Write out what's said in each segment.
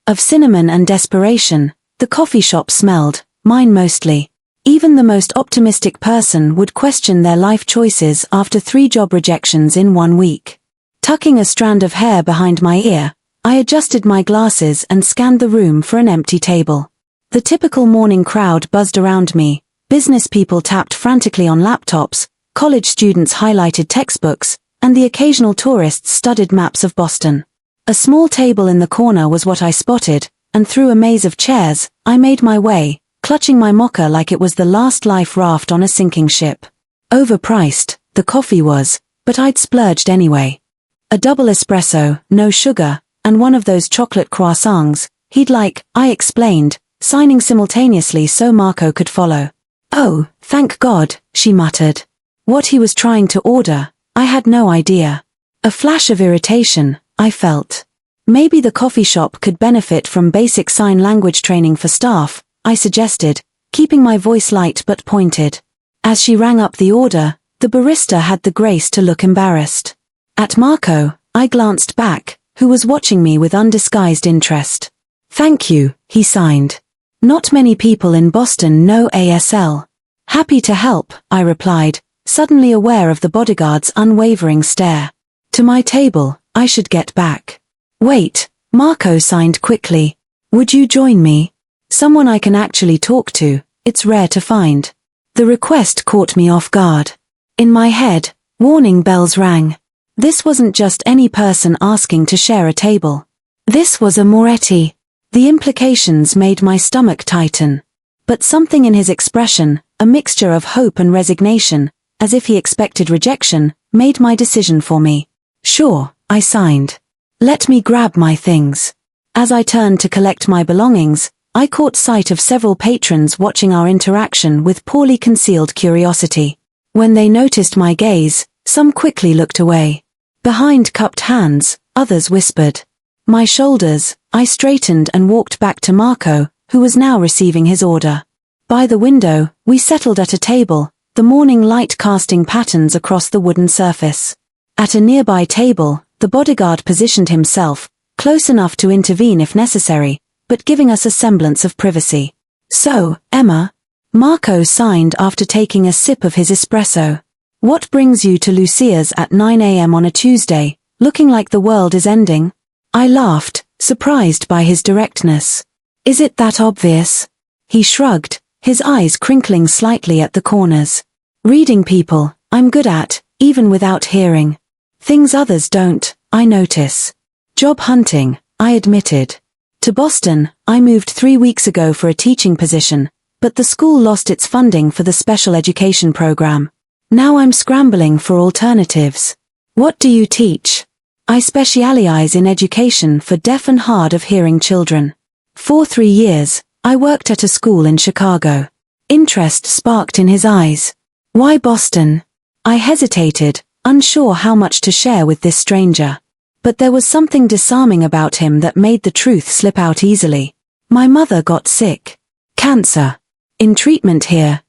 Of cinnamon and desperation. The coffee shop smelled, mine mostly. Even the most optimistic person would question their life choices after 3 job rejections in 1 week. Tucking a strand of hair behind my ear, I adjusted my glasses and scanned the room for an empty table. The typical morning crowd buzzed around me. Business people tapped frantically on laptops, college students highlighted textbooks, and the occasional tourists studied maps of Boston. A small table in the corner was what I spotted, and through a maze of chairs, I made my way, clutching my mocha like it was the last life raft on a sinking ship. Overpriced, the coffee was, but I'd splurged anyway. A double espresso, no sugar, and one of those chocolate croissants, he'd like, I explained, signing simultaneously so Marco could follow. Oh, thank God, she muttered. What he was trying to order, I had no idea. A flash of irritation, I felt. Maybe the coffee shop could benefit from basic sign language training for staff, I suggested, keeping my voice light but pointed. As she rang up the order, the barista had the grace to look embarrassed. At Marco, I glanced back, who was watching me with undisguised interest. Thank you, he signed. Not many people in Boston know ASL. Happy to help, I replied, suddenly aware of the bodyguard's unwavering stare. To my table, I should get back. Wait, Marco signed quickly. Would you join me? Someone I can actually talk to, it's rare to find. The request caught me off guard. In my head, warning bells rang. This wasn't just any person asking to share a table. This was a Moretti. The implications made my stomach tighten. But something in his expression, a mixture of hope and resignation, as if he expected rejection, made my decision for me. Sure, I signed. Let me grab my things. As I turned to collect my belongings, I caught sight of several patrons watching our interaction with poorly concealed curiosity. When they noticed my gaze, some quickly looked away. Behind cupped hands, others whispered. My shoulders, I straightened and walked back to Marco, who was now receiving his order. By the window, we settled at a table, the morning light casting patterns across the wooden surface. At a nearby table, the bodyguard positioned himself, close enough to intervene if necessary, but giving us a semblance of privacy. So, Emma? Marco signed after taking a sip of his espresso. What brings you to Lucia's at 9 a.m. on a Tuesday, looking like the world is ending? I laughed, surprised by his directness. Is it that obvious? He shrugged, his eyes crinkling slightly at the corners. Reading people, I'm good at, even without hearing. Things others don't, I notice. Job hunting, I admitted. To Boston, I moved 3 weeks ago for a teaching position, but the school lost its funding for the special education program. Now I'm scrambling for alternatives. What do you teach? I specialize in education for deaf and hard of hearing children. For 3 years, I worked at a school in Chicago. Interest sparked in his eyes. Why Boston? I hesitated, unsure how much to share with this stranger. But there was something disarming about him that made the truth slip out easily. My mother got sick. Cancer. In treatment here,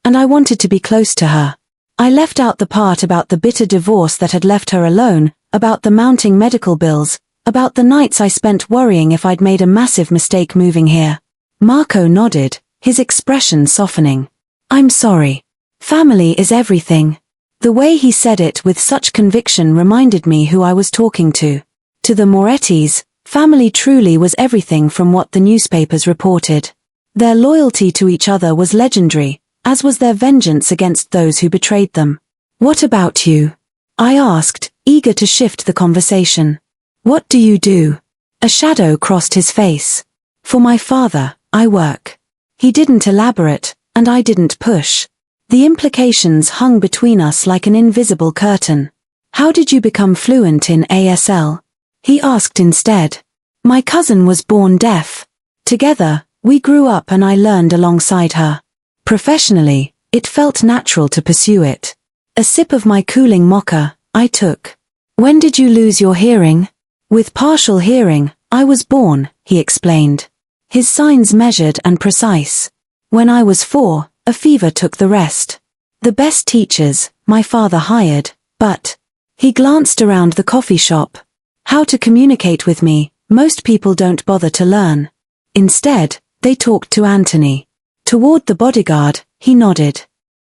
and I wanted to be close to her. I left out the part about the bitter divorce that had left her alone, about the mounting medical bills, about the nights I spent worrying if I'd made a massive mistake moving here. Marco nodded, his expression softening. I'm sorry. Family is everything. The way he said it with such conviction reminded me who I was talking to. To the Morettis, family truly was everything from what the newspapers reported. Their loyalty to each other was legendary, as was their vengeance against those who betrayed them. What about you? I asked, eager to shift the conversation. What do you do? A shadow crossed his face. For my father, I work. He didn't elaborate, and I didn't push. The implications hung between us like an invisible curtain. How did you become fluent in ASL? He asked instead. My cousin was born deaf. Together, we grew up and I learned alongside her. Professionally, it felt natural to pursue it. A sip of my cooling mocha, I took. When did you lose your hearing? With partial hearing, I was born, he explained. His signs measured and precise. When I was 4, a fever took the rest. The best teachers, my father hired, but... He glanced around the coffee shop. How to communicate with me, Most people don't bother to learn. Instead, they talked to Anthony. Toward the bodyguard, he nodded.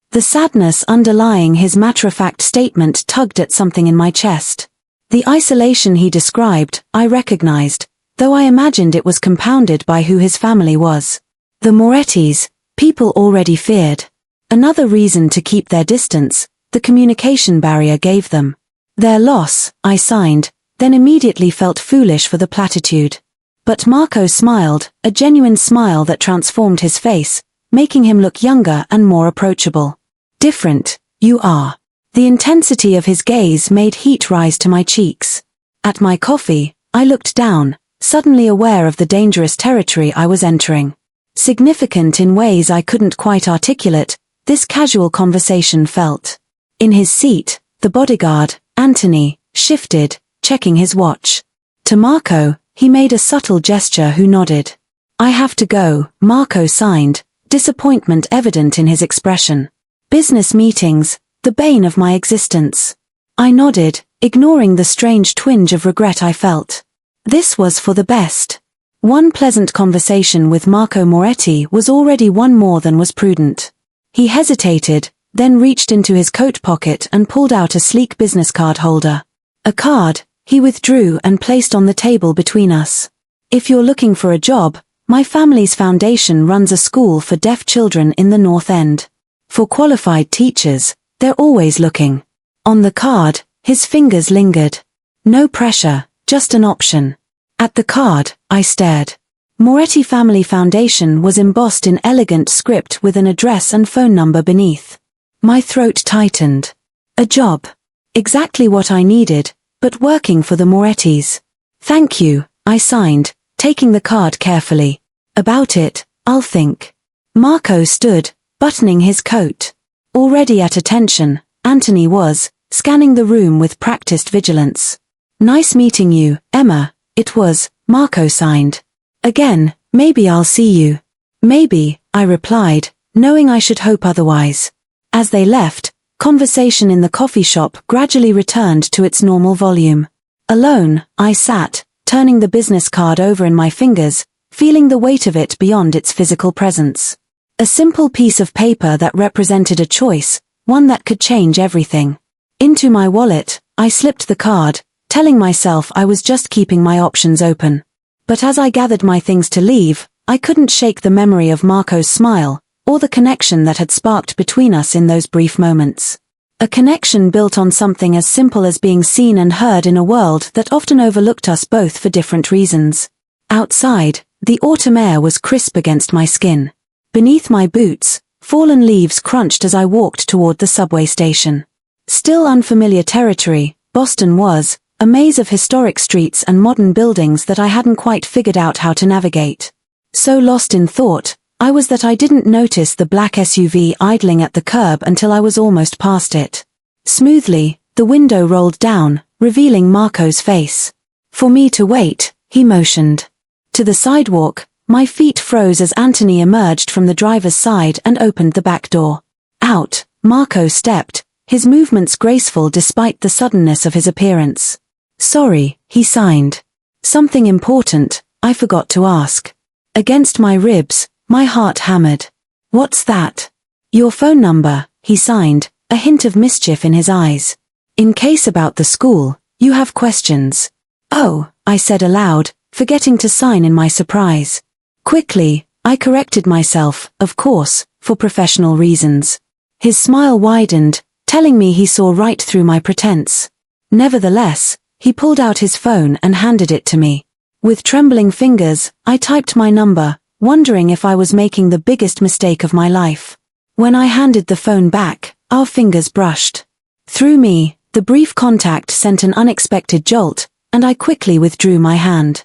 The sadness underlying his matter-of-fact statement tugged at something in my chest. The isolation he described, I recognized, though I imagined it was compounded by who his family was. The Morettis, people already feared. Another reason to keep their distance, the communication barrier gave them. Their loss, I signed, then immediately felt foolish for the platitude. But Marco smiled, a genuine smile that transformed his face, making him look younger and more approachable. Different, you are. The intensity of his gaze made heat rise to my cheeks. At my coffee, I looked down, suddenly aware of the dangerous territory I was entering. Significant in ways I couldn't quite articulate, this casual conversation felt. In his seat, the bodyguard, Anthony, shifted, checking his watch. To Marco, he made a subtle gesture who nodded. I have to go, Marco signed, disappointment evident in his expression. Business meetings, the bane of my existence. I nodded, ignoring the strange twinge of regret I felt. This was for the best. One pleasant conversation with Marco Moretti was already one more than was prudent. He hesitated, then reached into his coat pocket and pulled out a sleek business card holder. A card, he withdrew and placed on the table between us. If you're looking for a job, my family's foundation runs a school for deaf children in the North End. For qualified teachers, they're always looking. On the card, his fingers lingered. No pressure, just an option. At the card, I stared. Moretti Family Foundation was embossed in elegant script with an address and phone number beneath. My throat tightened. A job. Exactly what I needed, but working for the Morettis. Thank you, I signed, taking the card carefully. About it, I'll think. Marco stood, buttoning his coat. Already at attention, Anthony was, scanning the room with practiced vigilance. Nice meeting you, Emma, it was, Marco signed. Again, maybe I'll see you. Maybe, I replied, knowing I should hope otherwise. As they left, conversation in the coffee shop gradually returned to its normal volume. Alone, I sat, turning the business card over in my fingers, feeling the weight of it beyond its physical presence. A simple piece of paper that represented a choice, one that could change everything. Into my wallet, I slipped the card, telling myself I was just keeping my options open. But as I gathered my things to leave, I couldn't shake the memory of Marco's smile, or the connection that had sparked between us in those brief moments. A connection built on something as simple as being seen and heard in a world that often overlooked us both for different reasons. Outside, the autumn air was crisp against my skin. Beneath my boots, fallen leaves crunched as I walked toward the subway station. Still unfamiliar territory, Boston was, a maze of historic streets and modern buildings that I hadn't quite figured out how to navigate. So lost in thought, I was that I didn't notice the black SUV idling at the curb until I was almost past it. Smoothly, the window rolled down, revealing Marco's face. For me to wait, he motioned. To the sidewalk, my feet froze as Anthony emerged from the driver's side and opened the back door. Out, Marco stepped, his movements graceful despite the suddenness of his appearance. Sorry, he signed. Something important, I forgot to ask. Against my ribs, my heart hammered. What's that? Your phone number, he signed, a hint of mischief in his eyes. In case about the school, you have questions. Oh, I said aloud, forgetting to sign in my surprise. Quickly, I corrected myself, of course, for professional reasons. His smile widened, telling me he saw right through my pretense. Nevertheless, he pulled out his phone and handed it to me. With trembling fingers, I typed my number, wondering if I was making the biggest mistake of my life. When I handed the phone back, our fingers brushed. Through me, the brief contact sent an unexpected jolt, and I quickly withdrew my hand.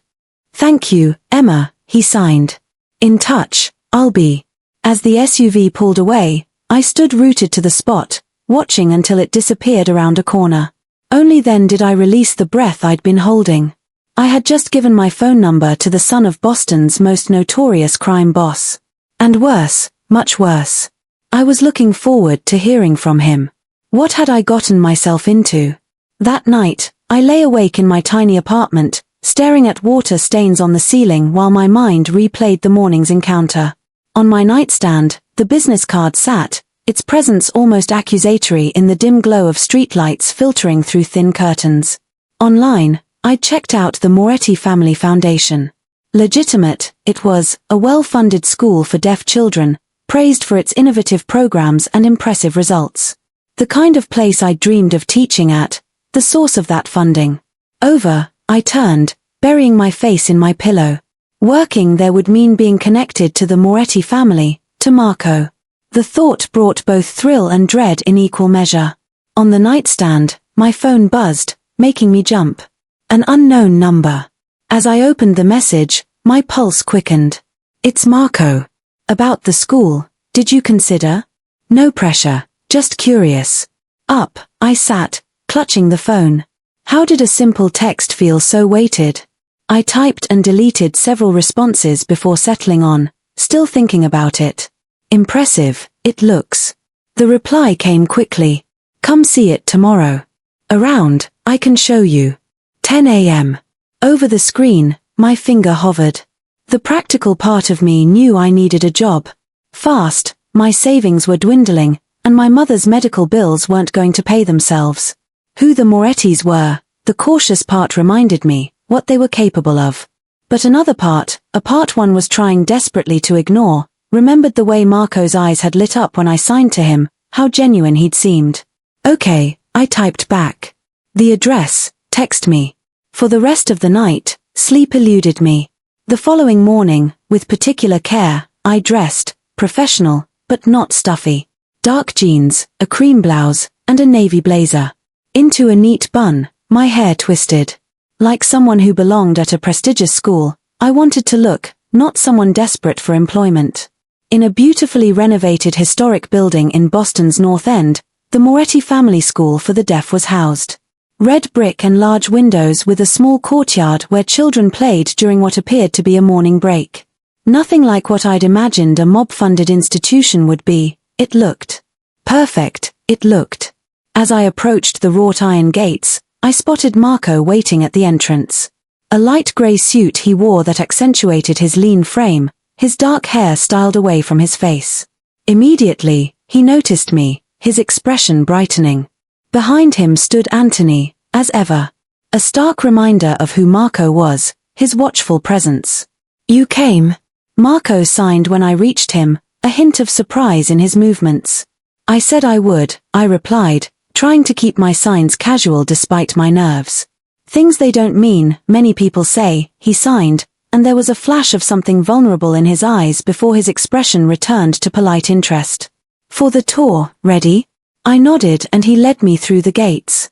Thank you, Emma, he signed. In touch, I'll be. As the SUV pulled away, I stood rooted to the spot, watching until it disappeared around a corner. Only then did I release the breath I'd been holding. I had just given my phone number to the son of Boston's most notorious crime boss. And worse, much worse. I was looking forward to hearing from him. What had I gotten myself into? That night, I lay awake in my tiny apartment, staring at water stains on the ceiling while my mind replayed the morning's encounter. On my nightstand, the business card sat, its presence almost accusatory in the dim glow of streetlights filtering through thin curtains. Online, I'd checked out the Moretti Family Foundation. Legitimate, it was, a well-funded school for deaf children, praised for its innovative programs and impressive results. The kind of place I dreamed of teaching at, the source of that funding. Over, I turned, burying my face in my pillow. Working there would mean being connected to the Moretti family, to Marco. The thought brought both thrill and dread in equal measure. On the nightstand, my phone buzzed, making me jump. An unknown number. As I opened the message, my pulse quickened. It's Marco. About the school, did you consider? No pressure, just curious. Up, I sat, clutching the phone. How did a simple text feel so weighted? I typed and deleted several responses before settling on, still thinking about it. Impressive, it looks. The reply came quickly. Come see it tomorrow. Around, I can show you. 10 a.m. Over the screen, my finger hovered. The practical part of me knew I needed a job. Fast, my savings were dwindling, and my mother's medical bills weren't going to pay themselves. Who the Morettis were, the cautious part reminded me, what they were capable of. But another part, a part one was trying desperately to ignore, remembered the way Marco's eyes had lit up when I signed to him, how genuine he'd seemed. Okay, I typed back. The address, text me. For the rest of the night, sleep eluded me. The following morning, with particular care, I dressed, professional, but not stuffy. Dark jeans, a cream blouse, and a navy blazer. Into a neat bun, my hair twisted. Like someone who belonged at a prestigious school, I wanted to look, not someone desperate for employment. In a beautifully renovated historic building in Boston's North End, the Moretti Family School for the Deaf was housed. Red brick and large windows with a small courtyard where children played during what appeared to be a morning break. Nothing like what I'd imagined a mob-funded institution would be, it looked. Perfect, it looked. As I approached the wrought iron gates, I spotted Marco waiting at the entrance. A light grey suit he wore that accentuated his lean frame, his dark hair styled away from his face. Immediately, he noticed me, his expression brightening. Behind him stood Anthony, as ever. A stark reminder of who Marco was, his watchful presence. You came. Marco signed when I reached him, a hint of surprise in his movements. I said I would, I replied, trying to keep my signs casual despite my nerves. Things they don't mean, many people say, he signed, and there was a flash of something vulnerable in his eyes before his expression returned to polite interest. For the tour, ready? I nodded and he led me through the gates.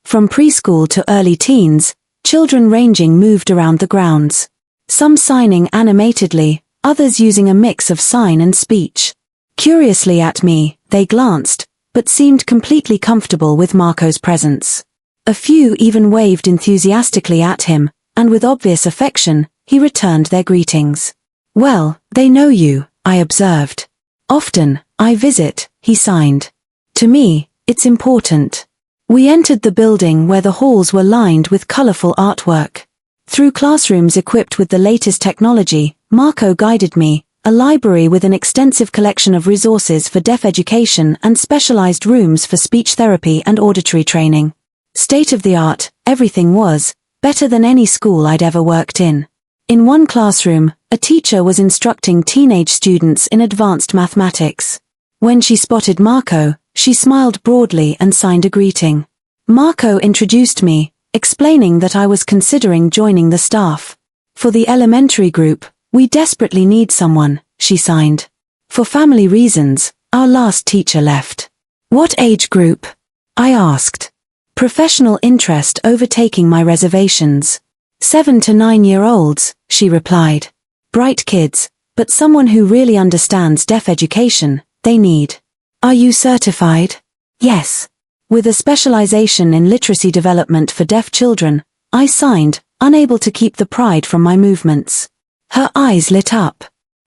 From preschool to early teens, children ranging moved around the grounds. Some signing animatedly, others using a mix of sign and speech. Curiously at me, they glanced, but seemed completely comfortable with Marco's presence. A few even waved enthusiastically at him, and with obvious affection, he returned their greetings. Well, they know you, I observed. Often, I visit, he signed. To me, it's important. We entered the building where the halls were lined with colorful artwork. Through classrooms equipped with the latest technology, Marco guided me, a library with an extensive collection of resources for deaf education and specialized rooms for speech therapy and auditory training. State-of-the-art, everything was, better than any school I'd ever worked in. In one classroom, a teacher was instructing teenage students in advanced mathematics. When she spotted Marco, she smiled broadly and signed a greeting. Marco introduced me, explaining that I was considering joining the staff. For the elementary group, we desperately need someone, she signed. For family reasons, our last teacher left. What age group? I asked. Professional interest overtaking my reservations. 7 to 9-year-olds, she replied. Bright kids, but someone who really understands deaf education, they need. Are you certified? Yes. With a specialization in literacy development for deaf children, I signed, unable to keep the pride from my movements. Her eyes lit up.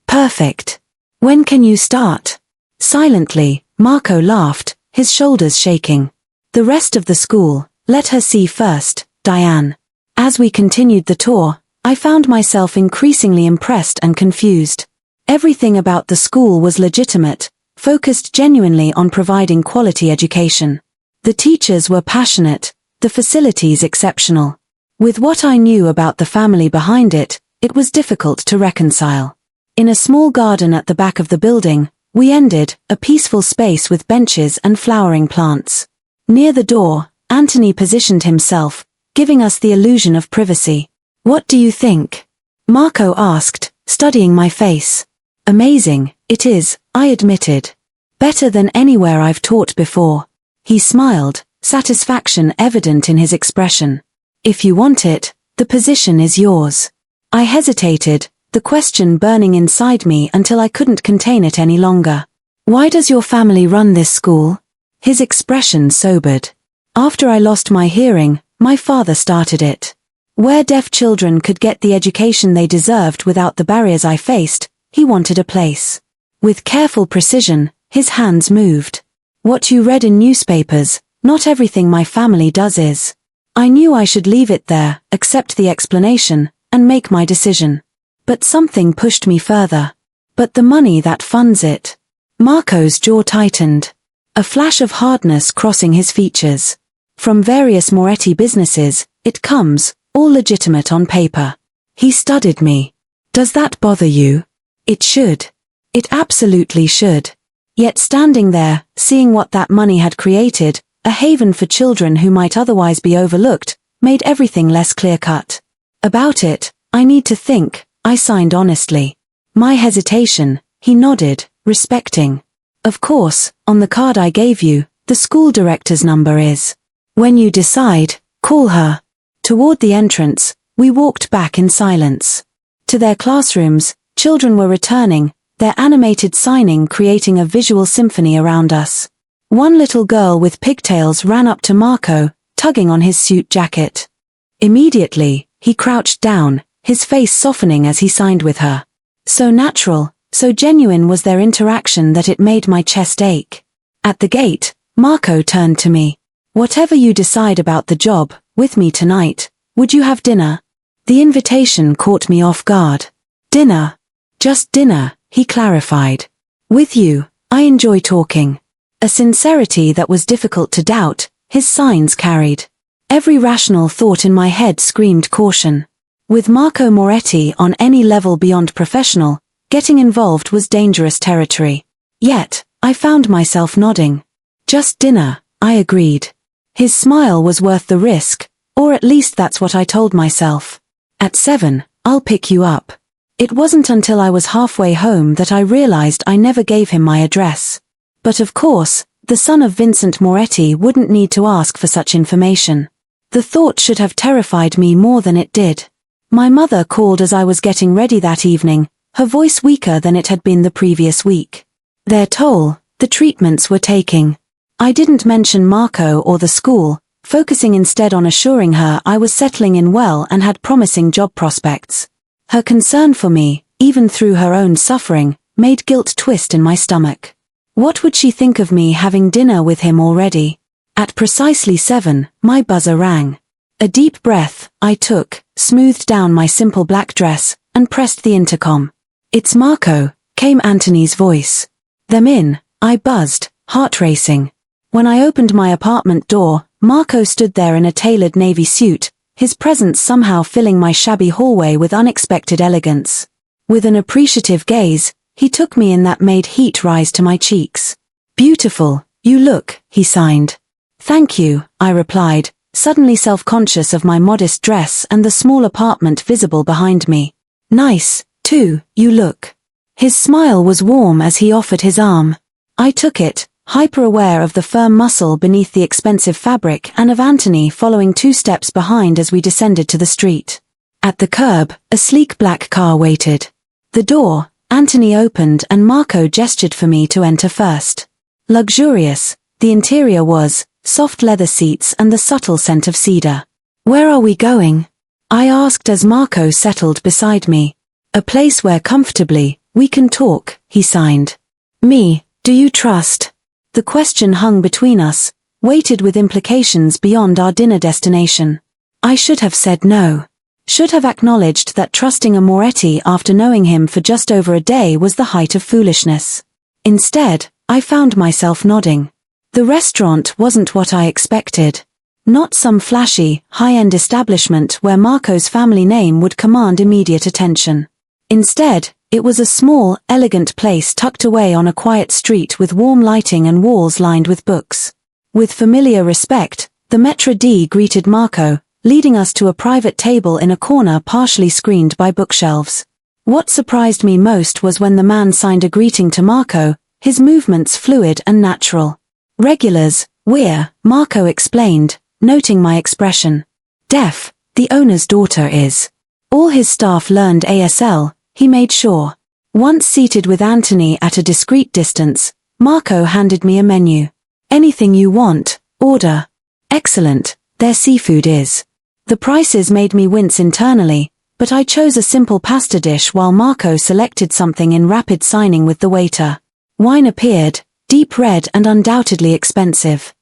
Perfect. When can you start? Silently, Marco laughed, his shoulders shaking. The rest of the school, let her see first, Diane. As we continued the tour, I found myself increasingly impressed and confused. Everything about the school was legitimate, focused genuinely on providing quality education. The teachers were passionate, the facilities exceptional. With what I knew about the family behind it, it was difficult to reconcile. In a small garden at the back of the building, we ended, a peaceful space with benches and flowering plants. Near the door, Anthony positioned himself, giving us the illusion of privacy. "What do you think?" Marco asked, studying my face. "Amazing, it is," I admitted. "Better than anywhere I've taught before." He smiled, satisfaction evident in his expression. "If you want it, the position is yours." I hesitated, the question burning inside me until I couldn't contain it any longer. "Why does your family run this school?" His expression sobered. "After I lost my hearing, my father started it. Where deaf children could get the education they deserved without the barriers I faced, he wanted a place." With careful precision, his hands moved. "What you read in newspapers, not everything my family does is." I knew I should leave it there, accept the explanation, and make my decision. But something pushed me further. "But the money that funds it." Marco's jaw tightened. A flash of hardness crossing his features. "From various Moretti businesses, it comes, all legitimate on paper." He studied me. "Does that bother you?" "It should. It absolutely should." Yet standing there, seeing what that money had created, a haven for children who might otherwise be overlooked, made everything less clear-cut. "About it, I need to think," I signed honestly. My hesitation, he nodded, respecting. "Of course, on the card I gave you, the school director's number is. When you decide, call her." Toward the entrance, we walked back in silence. To their classrooms, children were returning, their animated signing creating a visual symphony around us. One little girl with pigtails ran up to Marco, tugging on his suit jacket. Immediately, he crouched down, his face softening as he signed with her. So natural, so genuine was their interaction that it made my chest ache. At the gate, Marco turned to me. "Whatever you decide about the job, with me tonight, would you have dinner?" The invitation caught me off guard. "Dinner? Just dinner," he clarified. "With you, I enjoy talking." A sincerity that was difficult to doubt, his signs carried. Every rational thought in my head screamed caution. With Marco Moretti on any level beyond professional, getting involved was dangerous territory. Yet, I found myself nodding. "Just dinner," I agreed. His smile was worth the risk, or at least that's what I told myself. "At 7, I'll pick you up." It wasn't until I was halfway home that I realized I never gave him my address. But of course, the son of Vincent Moretti wouldn't need to ask for such information. The thought should have terrified me more than it did. My mother called as I was getting ready that evening, her voice weaker than it had been the previous week. Their toll, the treatments were taking. I didn't mention Marco or the school, focusing instead on assuring her I was settling in well and had promising job prospects. Her concern for me, even through her own suffering, made guilt twist in my stomach. What would she think of me having dinner with him already? At precisely 7, my buzzer rang. A deep breath, I took, smoothed down my simple black dress, and pressed the intercom. "It's Marco," came Anthony's voice. "Them in," I buzzed, heart racing. When I opened my apartment door, Marco stood there in a tailored navy suit, his presence somehow filling my shabby hallway with unexpected elegance. With an appreciative gaze, he took me in that made heat rise to my cheeks. "Beautiful, you look," he signed. "Thank you," I replied, suddenly self-conscious of my modest dress and the small apartment visible behind me. "Nice, too, you look." His smile was warm as he offered his arm. I took it, hyper-aware of the firm muscle beneath the expensive fabric and of Anthony following 2 steps behind as we descended to the street. At the curb, a sleek black car waited. The door, Anthony opened and Marco gestured for me to enter first. Luxurious, the interior was, soft leather seats and the subtle scent of cedar. "Where are we going?" I asked as Marco settled beside me. "A place where comfortably, we can talk," he signed. "Me, do you trust?" The question hung between us, weighted with implications beyond our dinner destination. I should have said no. Should have acknowledged that trusting a Moretti after knowing him for just over a day was the height of foolishness. Instead, I found myself nodding. The restaurant wasn't what I expected. Not some flashy, high-end establishment where Marco's family name would command immediate attention. Instead, it was a small, elegant place tucked away on a quiet street with warm lighting and walls lined with books. With familiar respect, the maître d' greeted Marco, leading us to a private table in a corner partially screened by bookshelves. What surprised me most was when the man signed a greeting to Marco, his movements fluid and natural. Regulars, we're, Marco explained, noting my expression. Deaf, the owner's daughter is. All his staff learned ASL, he made sure. Once seated with Anthony at a discreet distance, Marco handed me a menu. Anything you want, order. Excellent, their seafood is. The prices made me wince internally, but I chose a simple pasta dish while Marco selected something in rapid signing with the waiter. Wine appeared, deep red and undoubtedly expensive.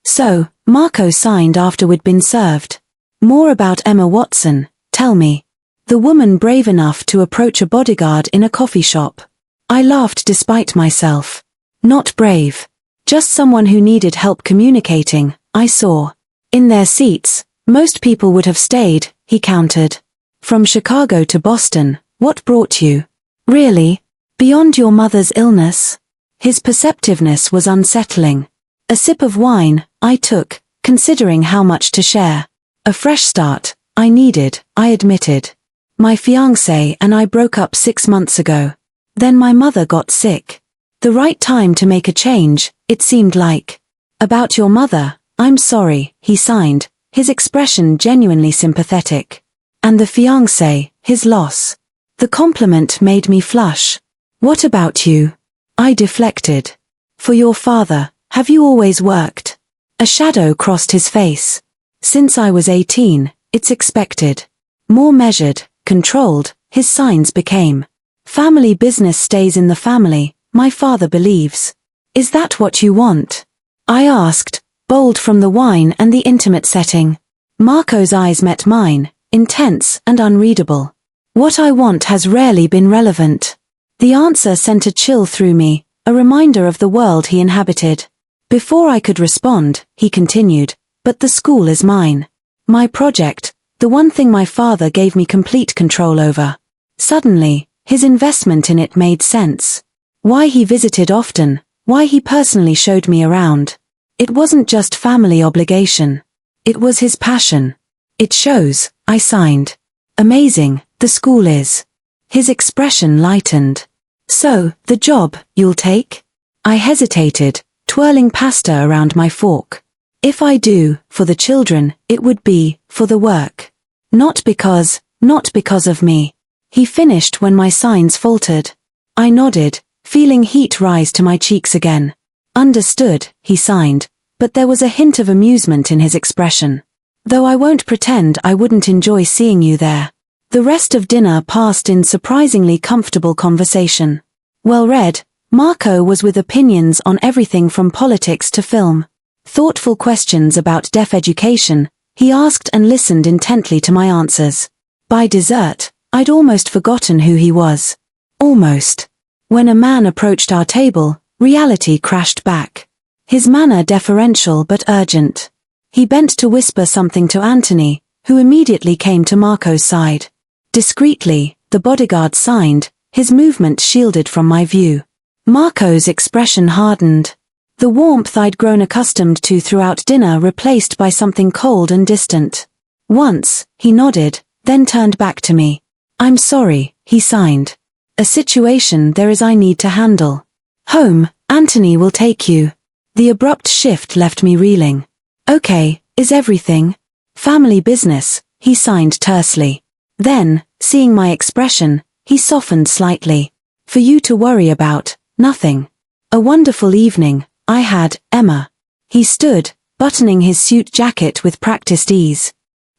So, Marco signed after we'd been served. More about Emma Watson, tell me. The woman brave enough to approach a bodyguard in a coffee shop. I laughed despite myself. Not brave. Just someone who needed help communicating, I saw. In their seats, most people would have stayed, he countered. From Chicago to Boston, what brought you? Really? Beyond your mother's illness? His perceptiveness was unsettling. A sip of wine, I took, considering how much to share. A fresh start, I needed, I admitted. My fiancé and I broke up 6 months ago. Then my mother got sick. The right time to make a change, it seemed like. About your mother, I'm sorry, he signed, his expression genuinely sympathetic. And the fiancé, his loss. The compliment made me flush. What about you? I deflected. For your father, have you always worked? A shadow crossed his face. Since I was 18, it's expected. More measured, controlled, his signs became. Family business stays in the family, my father believes. Is that what you want? I asked, bold from the wine and the intimate setting. Marco's eyes met mine, intense and unreadable. What I want has rarely been relevant. The answer sent a chill through me, a reminder of the world he inhabited. Before I could respond, he continued, but the school is mine. My project, the one thing my father gave me complete control over. Suddenly, his investment in it made sense. Why he visited often, why he personally showed me around. It wasn't just family obligation. It was his passion. It shows, I signed. Amazing, the school is. His expression lightened. So, the job, you'll take? I hesitated, twirling pasta around my fork. If I do, for the children, it would be, for the work. Not because of me. He finished when my signs faltered. I nodded, feeling heat rise to my cheeks again. Understood, he signed, but there was a hint of amusement in his expression. Though I won't pretend I wouldn't enjoy seeing you there. The rest of dinner passed in surprisingly comfortable conversation. Well read, Marco was with opinions on everything from politics to film. Thoughtful questions about deaf education, he asked and listened intently to my answers. By dessert, I'd almost forgotten who he was. Almost. When a man approached our table, reality crashed back. His manner deferential but urgent. He bent to whisper something to Anthony, who immediately came to Marco's side. Discreetly, the bodyguard signed, his movement shielded from my view. Marco's expression hardened. The warmth I'd grown accustomed to throughout dinner replaced by something cold and distant. Once, he nodded, then turned back to me. I'm sorry, he signed. A situation there is I need to handle. Home, Anthony will take you. The abrupt shift left me reeling. Okay, is everything? Family business, he signed tersely. Then, seeing my expression, he softened slightly. For you to worry about, nothing. A wonderful evening, I had, Emma. He stood, buttoning his suit jacket with practiced ease.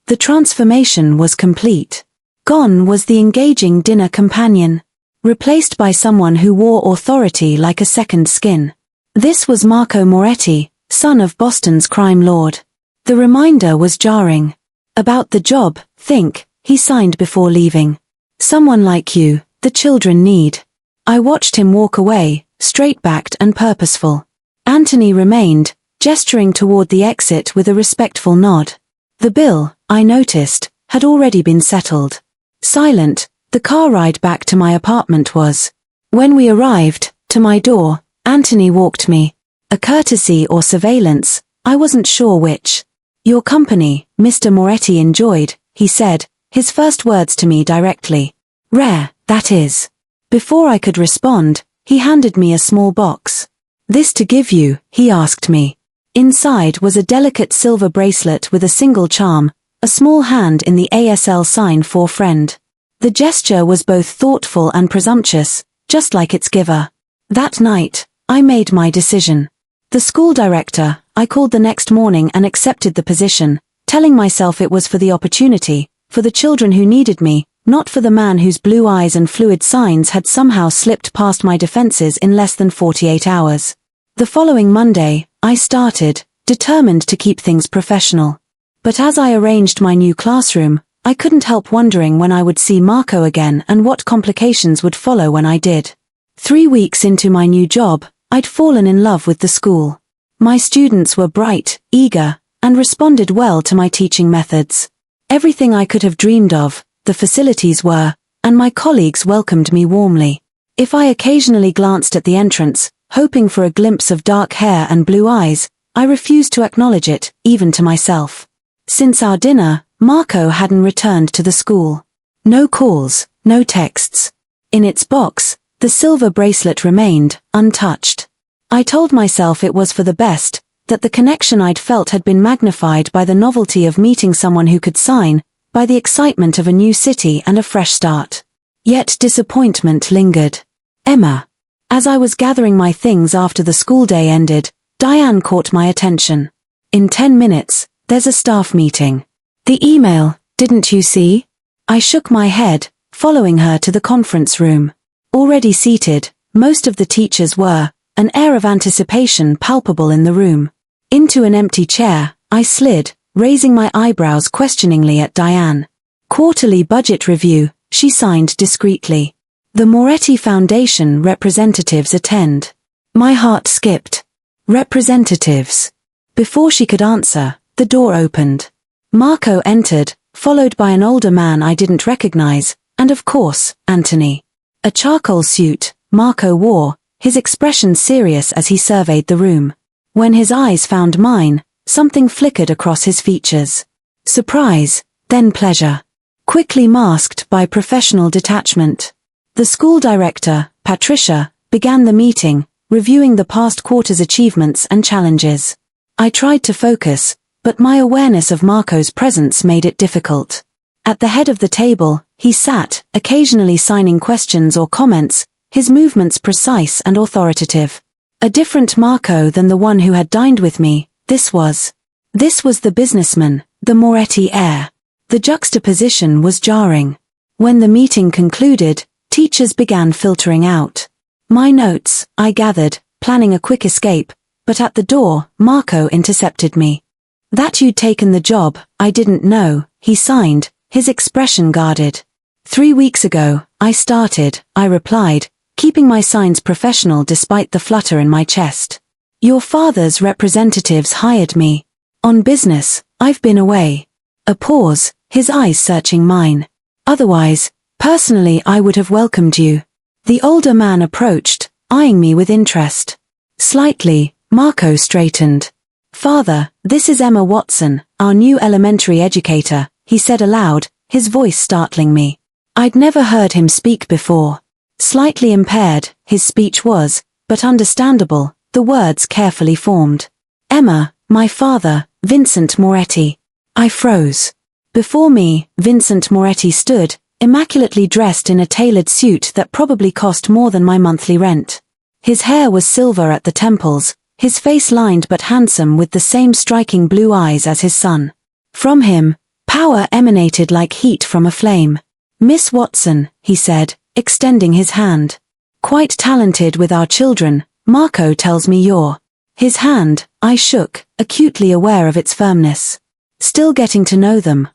The transformation was complete. Gone was the engaging dinner companion. Replaced by someone who wore authority like a second skin. This was Marco Moretti, son of Boston's crime lord. The reminder was jarring. About the job, think, he signed before leaving. Someone like you, the children need. I watched him walk away, straight-backed and purposeful. Anthony remained, gesturing toward the exit with a respectful nod. The bill, I noticed, had already been settled. Silent, the car ride back to my apartment was. When we arrived, to my door, Anthony walked me. A courtesy or surveillance, I wasn't sure which. Your company, Mr. Moretti enjoyed, he said, his first words to me directly. Rare, that is. Before I could respond, he handed me a small box. This to give you, he asked me. Inside was a delicate silver bracelet with a single charm, a small hand in the ASL sign for friend. The gesture was both thoughtful and presumptuous, just like its giver. That night, I made my decision. The school director, I called the next morning and accepted the position, telling myself it was for the opportunity, for the children who needed me, not for the man whose blue eyes and fluid signs had somehow slipped past my defenses in less than 48 hours. The following Monday, I started, determined to keep things professional. But as I arranged my new classroom, I couldn't help wondering when I would see Marco again and what complications would follow when I did. 3 weeks into my new job, I'd fallen in love with the school. My students were bright, eager, and responded well to my teaching methods. Everything I could have dreamed of, the facilities were, and my colleagues welcomed me warmly. If I occasionally glanced at the entrance, hoping for a glimpse of dark hair and blue eyes, I refused to acknowledge it, even to myself. Since our dinner, Marco hadn't returned to the school. No calls, no texts. In its box, the silver bracelet remained, untouched. I told myself it was for the best, that the connection I'd felt had been magnified by the novelty of meeting someone who could sign, by the excitement of a new city and a fresh start. Yet disappointment lingered. Emma. As I was gathering my things after the school day ended, Diane caught my attention. In 10 minutes, there's a staff meeting. The email, didn't you see? I shook my head, following her to the conference room. Already seated, most of the teachers were, an air of anticipation palpable in the room. Into an empty chair, I slid, raising my eyebrows questioningly at Diane. Quarterly budget review, she signed discreetly. The Moretti Foundation representatives attend. My heart skipped. Representatives. Before she could answer, the door opened. Marco entered, followed by an older man I didn't recognize, and of course, Anthony. A charcoal suit, Marco wore, his expression serious as he surveyed the room. When his eyes found mine, something flickered across his features. Surprise, then pleasure. Quickly masked by professional detachment. The school director, Patricia, began the meeting, reviewing the past quarter's achievements and challenges. I tried to focus, but my awareness of Marco's presence made it difficult. At the head of the table, he sat, occasionally signing questions or comments, his movements precise and authoritative. A different Marco than the one who had dined with me, this was. This was the businessman, the Moretti heir. The juxtaposition was jarring. When the meeting concluded, teachers began filtering out. My notes, I gathered, planning a quick escape, but at the door, Marco intercepted me. That you'd taken the job, I didn't know, he signed, his expression guarded. 3 weeks ago, I started, I replied, keeping my signs professional despite the flutter in my chest. Your father's representatives hired me. On business, I've been away. A pause, his eyes searching mine. Otherwise, personally I would have welcomed you. The older man approached, eyeing me with interest. Slightly, Marco straightened. Father, this is Emma Watson, our new elementary educator, he said aloud, his voice startling me. I'd never heard him speak before. Slightly impaired, his speech was, but understandable, the words carefully formed. Emma, my father, Vincent Moretti. I froze. Before me, Vincent Moretti stood, immaculately dressed in a tailored suit that probably cost more than my monthly rent. His hair was silver at the temples, his face lined but handsome with the same striking blue eyes as his son. From him, power emanated like heat from a flame. Miss Watson, he said, extending his hand. Quite talented with our children, Marco tells me you're. His hand, I shook, acutely aware of its firmness. Still getting to know them,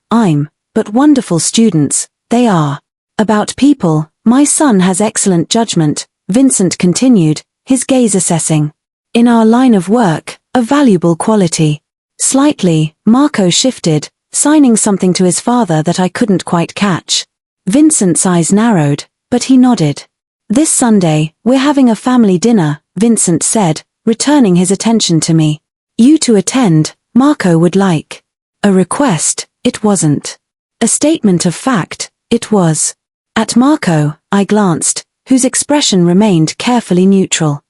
but wonderful students, they are. About people, my son has excellent judgment, Vincent continued, his gaze assessing. In our line of work, a valuable quality. Slightly, Marco shifted, signing something to his father that I couldn't quite catch. Vincent's eyes narrowed, but he nodded. This Sunday, we're having a family dinner, Vincent said, returning his attention to me. You to attend, Marco would like. A request, it wasn't. A statement of fact, it was. At Marco, I glanced, whose expression remained carefully neutral.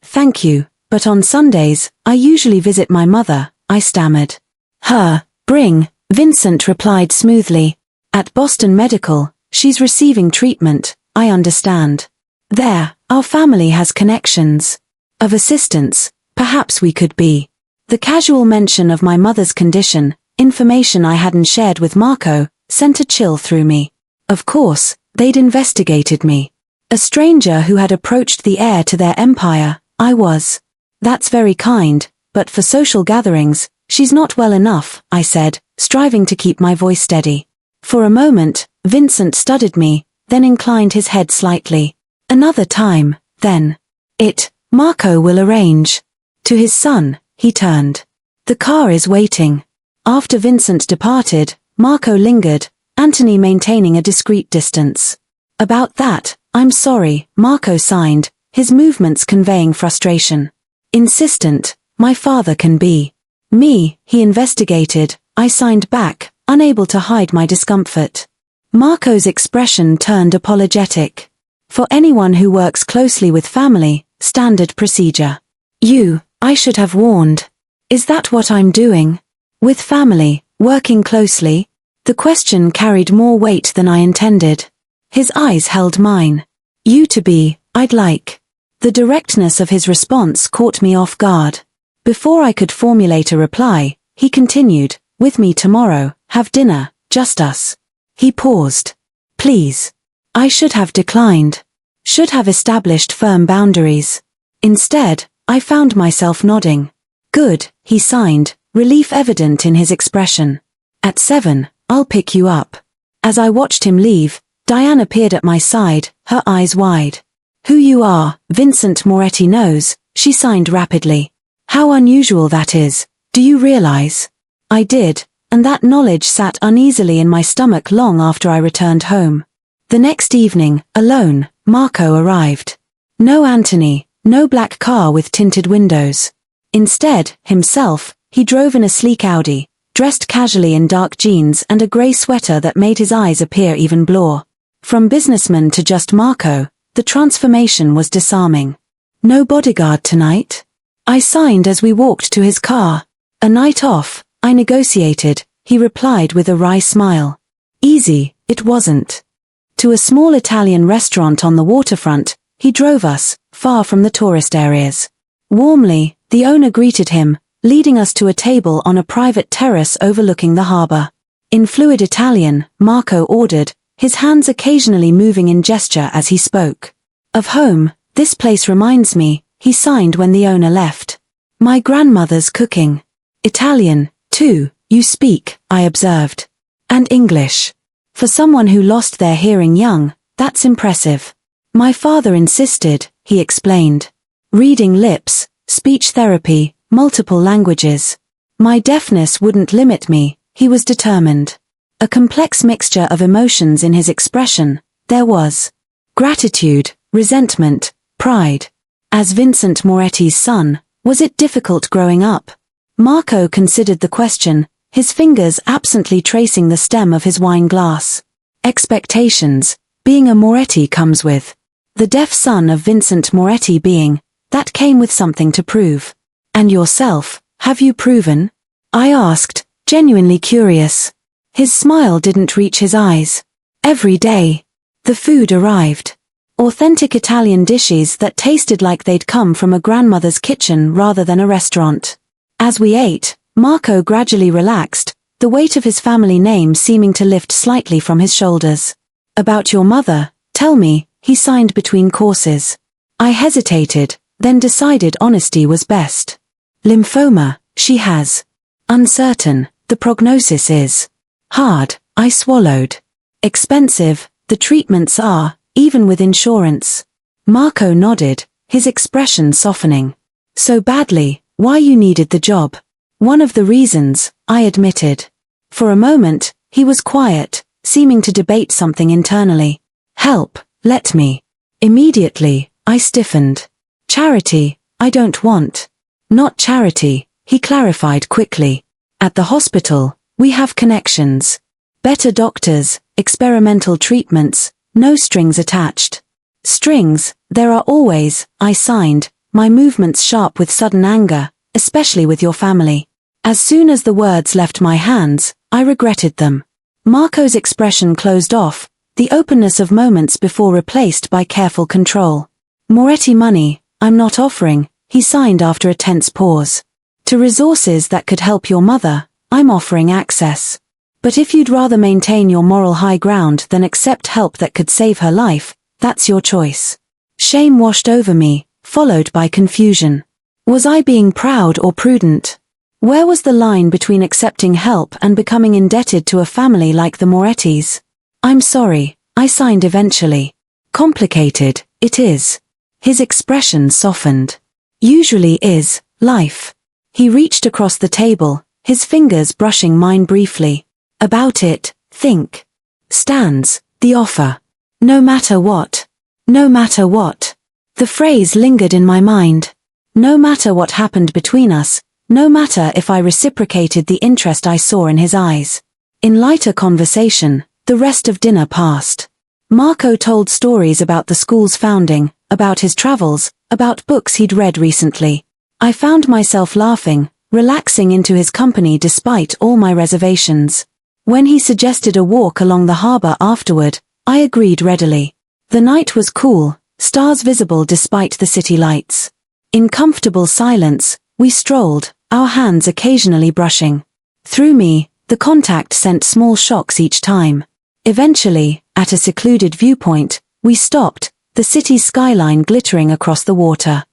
Thank you, but on Sundays, I usually visit my mother, I stammered. Bring, Vincent replied smoothly. At Boston Medical, she's receiving treatment, I understand. There, our family has connections. Of assistance, perhaps we could be. The casual mention of my mother's condition, information I hadn't shared with Marco, sent a chill through me. Of course, they'd investigated me. A stranger who had approached the heir to their empire, I was. That's very kind, but for social gatherings, she's not well enough, I said, striving to keep my voice steady. For a moment, Vincent studied me, then inclined his head slightly. Another time, then. Marco will arrange. To his son, he turned. The car is waiting. After Vincent departed, Marco lingered, Anthony maintaining a discreet distance. About that, I'm sorry, Marco signed, his movements conveying frustration. Insistent, my father can be. Me, he investigated, I signed back, unable to hide my discomfort. Marco's expression turned apologetic. For anyone who works closely with family, standard procedure. I should have warned. Is that what I'm doing? With family, working closely? The question carried more weight than I intended. His eyes held mine. You to be, I'd like. The directness of his response caught me off guard. Before I could formulate a reply, he continued, with me tomorrow, have dinner, just us. He paused. Please. I should have declined. Should have established firm boundaries. Instead, I found myself nodding. Good, he signed, relief evident in his expression. At 7, I'll pick you up. As I watched him leave, Diane appeared at my side, her eyes wide. Who you are, Vincent Moretti knows, she signed rapidly. How unusual that is, do you realize? I did, and that knowledge sat uneasily in my stomach long after I returned home. The next evening, alone, Marco arrived. No Anthony, no black car with tinted windows. Instead, himself, he drove in a sleek Audi, dressed casually in dark jeans and a grey sweater that made his eyes appear even bluer. From businessman to just Marco, the transformation was disarming. No bodyguard tonight? I signed as we walked to his car. A night off, I negotiated, he replied with a wry smile. Easy, it wasn't. To a small Italian restaurant on the waterfront, he drove us, far from the tourist areas. Warmly, the owner greeted him, leading us to a table on a private terrace overlooking the harbor. In fluid Italian, Marco ordered, his hands occasionally moving in gesture as he spoke. Of home, this place reminds me, he signed when the owner left. My grandmother's cooking. Italian, too, you speak, I observed. And English. For someone who lost their hearing young, that's impressive. My father insisted, he explained. Reading lips, speech therapy, multiple languages. My deafness wouldn't limit me, he was determined. A complex mixture of emotions in his expression, there was. Gratitude, resentment, pride. As Vincent Moretti's son, was it difficult growing up? Marco considered the question, his fingers absently tracing the stem of his wine glass. Expectations, being a Moretti comes with. The deaf son of Vincent Moretti being, that came with something to prove. And yourself, have you proven? I asked, genuinely curious. His smile didn't reach his eyes. Every day. The food arrived. Authentic Italian dishes that tasted like they'd come from a grandmother's kitchen rather than a restaurant. As we ate, Marco gradually relaxed, the weight of his family name seeming to lift slightly from his shoulders. About your mother, tell me, he signed between courses. I hesitated, then decided honesty was best. Lymphoma, she has. Uncertain, the The prognosis is hard, I swallowed. Expensive, the treatments are, even with insurance. Marco nodded, his expression softening. So badly, why you needed the job? One of the reasons, I admitted. For a moment, he was quiet, seeming to debate something internally. Help, let me. Immediately, I stiffened. Charity, I don't want. Not charity, he clarified quickly. At the hospital, we have connections. Better doctors, experimental treatments, no strings attached. Strings, there are always, I signed, my movements sharp with sudden anger, especially with your family. As soon as the words left my hands, I regretted them. Marco's expression closed off, the openness of moments before replaced by careful control. Moretti money, I'm not offering, he signed after a tense pause. To resources that could help your mother, I'm offering access. But if you'd rather maintain your moral high ground than accept help that could save her life, that's your choice. Shame washed over me, followed by confusion. Was I being proud or prudent? Where was the line between accepting help and becoming indebted to a family like the Morettis? I'm sorry, I signed eventually. Complicated, it is. His expression softened. Usually is, life. He reached across the table, his fingers brushing mine briefly. About it, think. Stands, the offer. No matter what. No matter what. The phrase lingered in my mind. No matter what happened between us, no matter if I reciprocated the interest I saw in his eyes. In lighter conversation, the rest of dinner passed. Marco told stories about the school's founding, about his travels, about books he'd read recently. I found myself laughing, relaxing into his company despite all my reservations. When he suggested a walk along the harbor afterward, I agreed readily. The night was cool, stars visible despite the city lights. In comfortable silence, we strolled, our hands occasionally brushing. Through me, the contact sent small shocks each time. Eventually, at a secluded viewpoint, we stopped, the city's skyline glittering across the water.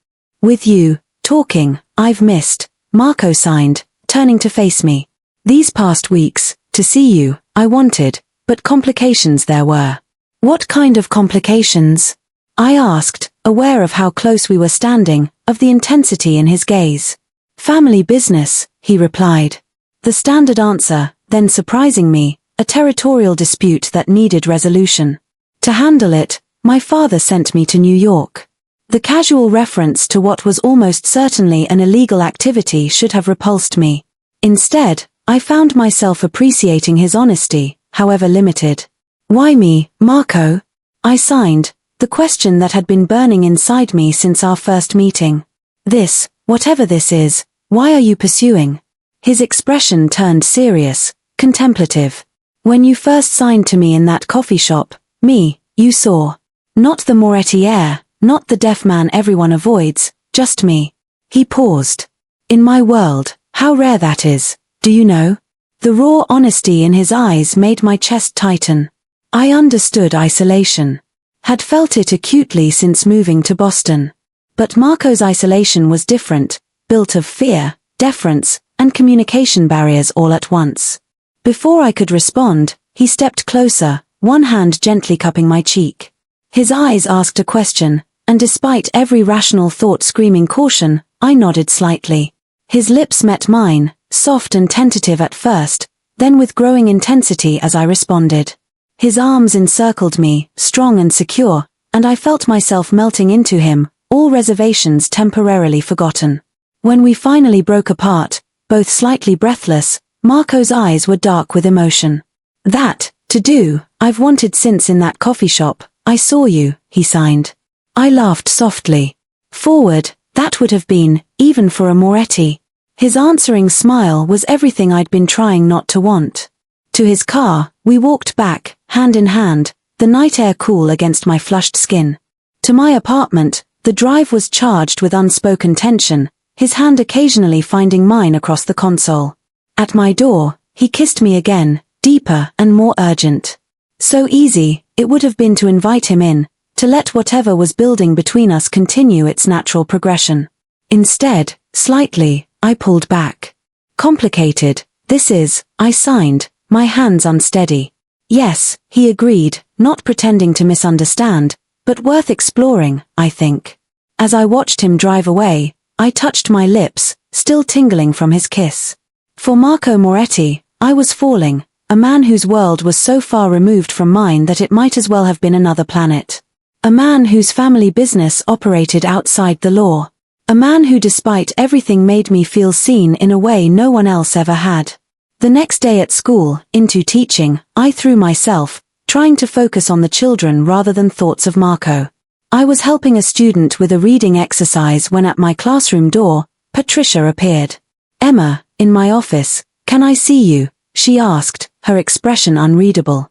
With you, talking, I've missed, Marco signed, turning to face me. These past weeks, to see you, I wanted, but complications there were. What kind of complications? I asked, aware of how close we were standing, of the intensity in his gaze. Family business, he replied. The standard answer, then surprising me, a territorial dispute that needed resolution. To handle it, my father sent me to New York. The casual reference to what was almost certainly an illegal activity should have repulsed me. Instead, I found myself appreciating his honesty, however limited. Why me, Marco? I signed, the question that had been burning inside me since our first meeting. This, whatever this is, why are you pursuing? His expression turned serious, contemplative. When you first signed to me in that coffee shop, me, you saw. Not the Moretti heir, not the deaf man everyone avoids, just me. He paused. In my world, how rare that is, do you know? The raw honesty in his eyes made my chest tighten. I understood isolation. Had felt it acutely since moving to Boston. But Marco's isolation was different, built of fear, deference, and communication barriers all at once. Before I could respond, he stepped closer, one hand gently cupping my cheek. His eyes asked a question, and despite every rational thought screaming caution, I nodded slightly. His lips met mine, soft and tentative at first, then with growing intensity as I responded. His arms encircled me, strong and secure, and I felt myself melting into him, all reservations temporarily forgotten. When we finally broke apart, both slightly breathless, Marco's eyes were dark with emotion. That, to do, I've wanted since in that coffee shop, I saw you, he signed. I laughed softly. Forward, that would have been, even for a Moretti. His answering smile was everything I'd been trying not to want. To his car, we walked back, hand in hand, the night air cool against my flushed skin. To my apartment, the drive was charged with unspoken tension, his hand occasionally finding mine across the console. At my door, he kissed me again, deeper and more urgent. So easy, it would have been to invite him in, to let whatever was building between us continue its natural progression. Instead, slightly, I pulled back. Complicated, I signed, my hands unsteady. Yes, he agreed, not pretending to misunderstand, but worth exploring, I think. As I watched him drive away, I touched my lips, still tingling from his kiss. For Marco Moretti, I was falling, a man whose world was so far removed from mine that it might as well have been another planet. A man whose family business operated outside the law. A man who despite everything made me feel seen in a way no one else ever had. The next day at school, into teaching, I threw myself, trying to focus on the children rather than thoughts of Marco. I was helping a student with a reading exercise when at my classroom door, Patricia appeared. "Emma, in my office, can I see you?" she asked, her expression unreadable.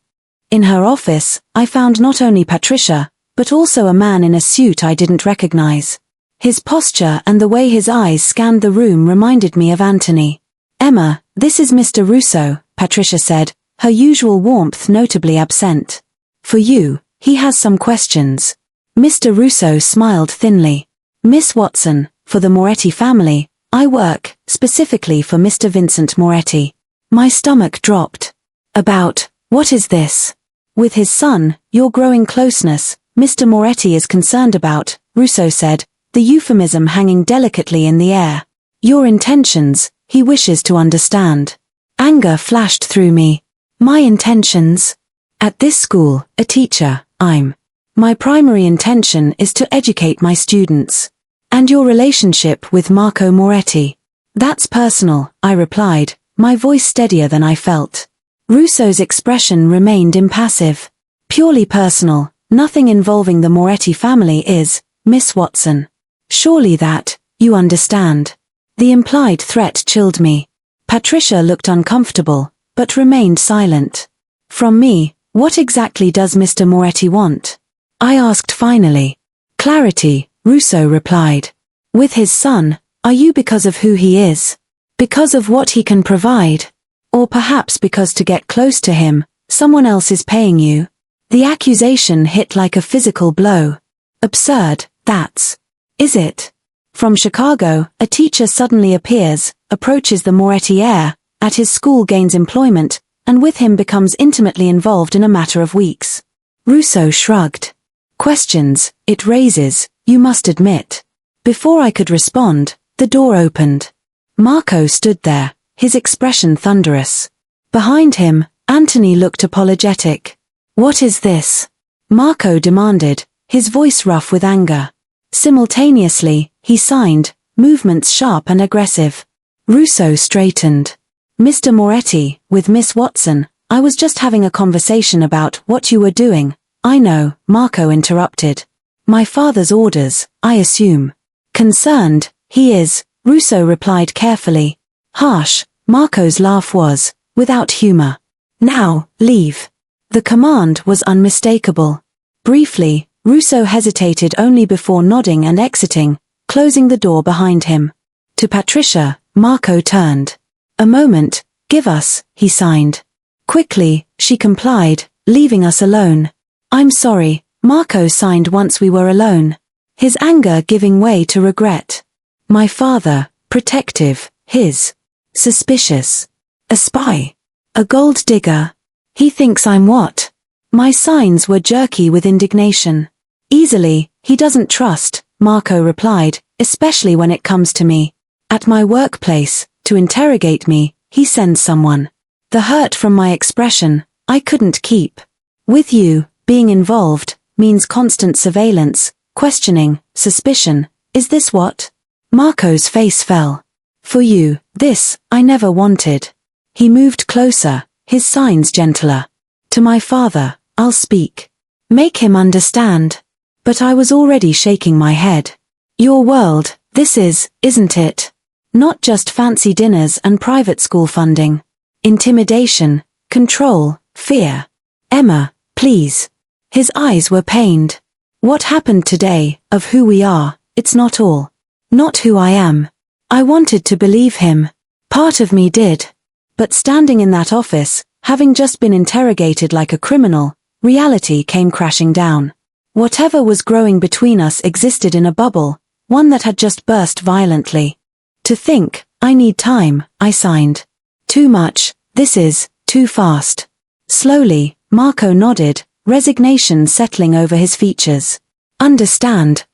In her office, I found not only Patricia, but also a man in a suit I didn't recognize. His posture and the way his eyes scanned the room reminded me of Anthony. "Emma, this is Mr. Russo," Patricia said, her usual warmth notably absent. "For you, he has some questions." Mr. Russo smiled thinly. "Miss Watson, for the Moretti family, I work, specifically for Mr. Vincent Moretti." My stomach dropped. What is this? "With his son, your growing closeness, Mr. Moretti is concerned about," Russo said, the euphemism hanging delicately in the air. "Your intentions, he wishes to understand." Anger flashed through me. My intentions? At this school, a teacher, my primary intention is to educate my students. "And your relationship with Marco Moretti?" "That's personal," I replied, my voice steadier than I felt. Russo's expression remained impassive. "Purely personal, nothing involving the Moretti family is, Miss Watson. Surely that, you understand." The implied threat chilled me. Patricia looked uncomfortable, but remained silent. "From me, what exactly does Mr. Moretti want?" I asked finally. "Clarity," Russo replied. "With his son, are you because of who he is? Because of what he can provide? Or perhaps because to get close to him, someone else is paying you?" The accusation hit like a physical blow. Absurd, that's. Is it? From Chicago, a teacher suddenly appears, approaches the Moretti heir, at his school gains employment, and with him becomes intimately involved in a matter of weeks. Russo shrugged. "Questions, it raises, you must admit." Before I could respond, the door opened. Marco stood there, his expression thunderous. Behind him, Anthony looked apologetic. "What is this?" Marco demanded, his voice rough with anger. Simultaneously, he signed, movements sharp and aggressive. Russo straightened. "Mr. Moretti, with Miss Watson, I was just having a conversation about what you were doing." "I know," Marco interrupted. "My father's orders, I assume." "Concerned, he is," Russo replied carefully. Harsh, Marco's laugh was, without humor. "Now, leave." The command was unmistakable. Briefly, Russo hesitated only before nodding and exiting, closing the door behind him. To Patricia, Marco turned. "A moment, give us," he signed. Quickly, she complied, leaving us alone. "I'm sorry," Marco signed once we were alone. His anger giving way to regret. My father, protective, his. Suspicious. A spy. A gold digger. He thinks I'm what? My signs were jerky with indignation. "Easily, he doesn't trust," Marco replied, "especially when it comes to me. At my workplace, to interrogate me, he sends someone." The hurt from my expression, I couldn't keep. With you, being involved, means constant surveillance, questioning, suspicion. Is this what? Marco's face fell. "For you, this, I never wanted." He moved closer, his signs gentler. "To my father, I'll speak. Make him understand." But I was already shaking my head. "Your world, this is, isn't it? Not just fancy dinners and private school funding. Intimidation, control, fear. Emma, please." His eyes were pained. "What happened today, of who we are, it's not all. Not who I am." I wanted to believe him. Part of me did. But standing in that office, having just been interrogated like a criminal, reality came crashing down. Whatever was growing between us existed in a bubble, one that had just burst violently. "To think, I need time," I signed. Too much, this is, too fast. Slowly, Marco nodded, resignation settling over his features. Understand,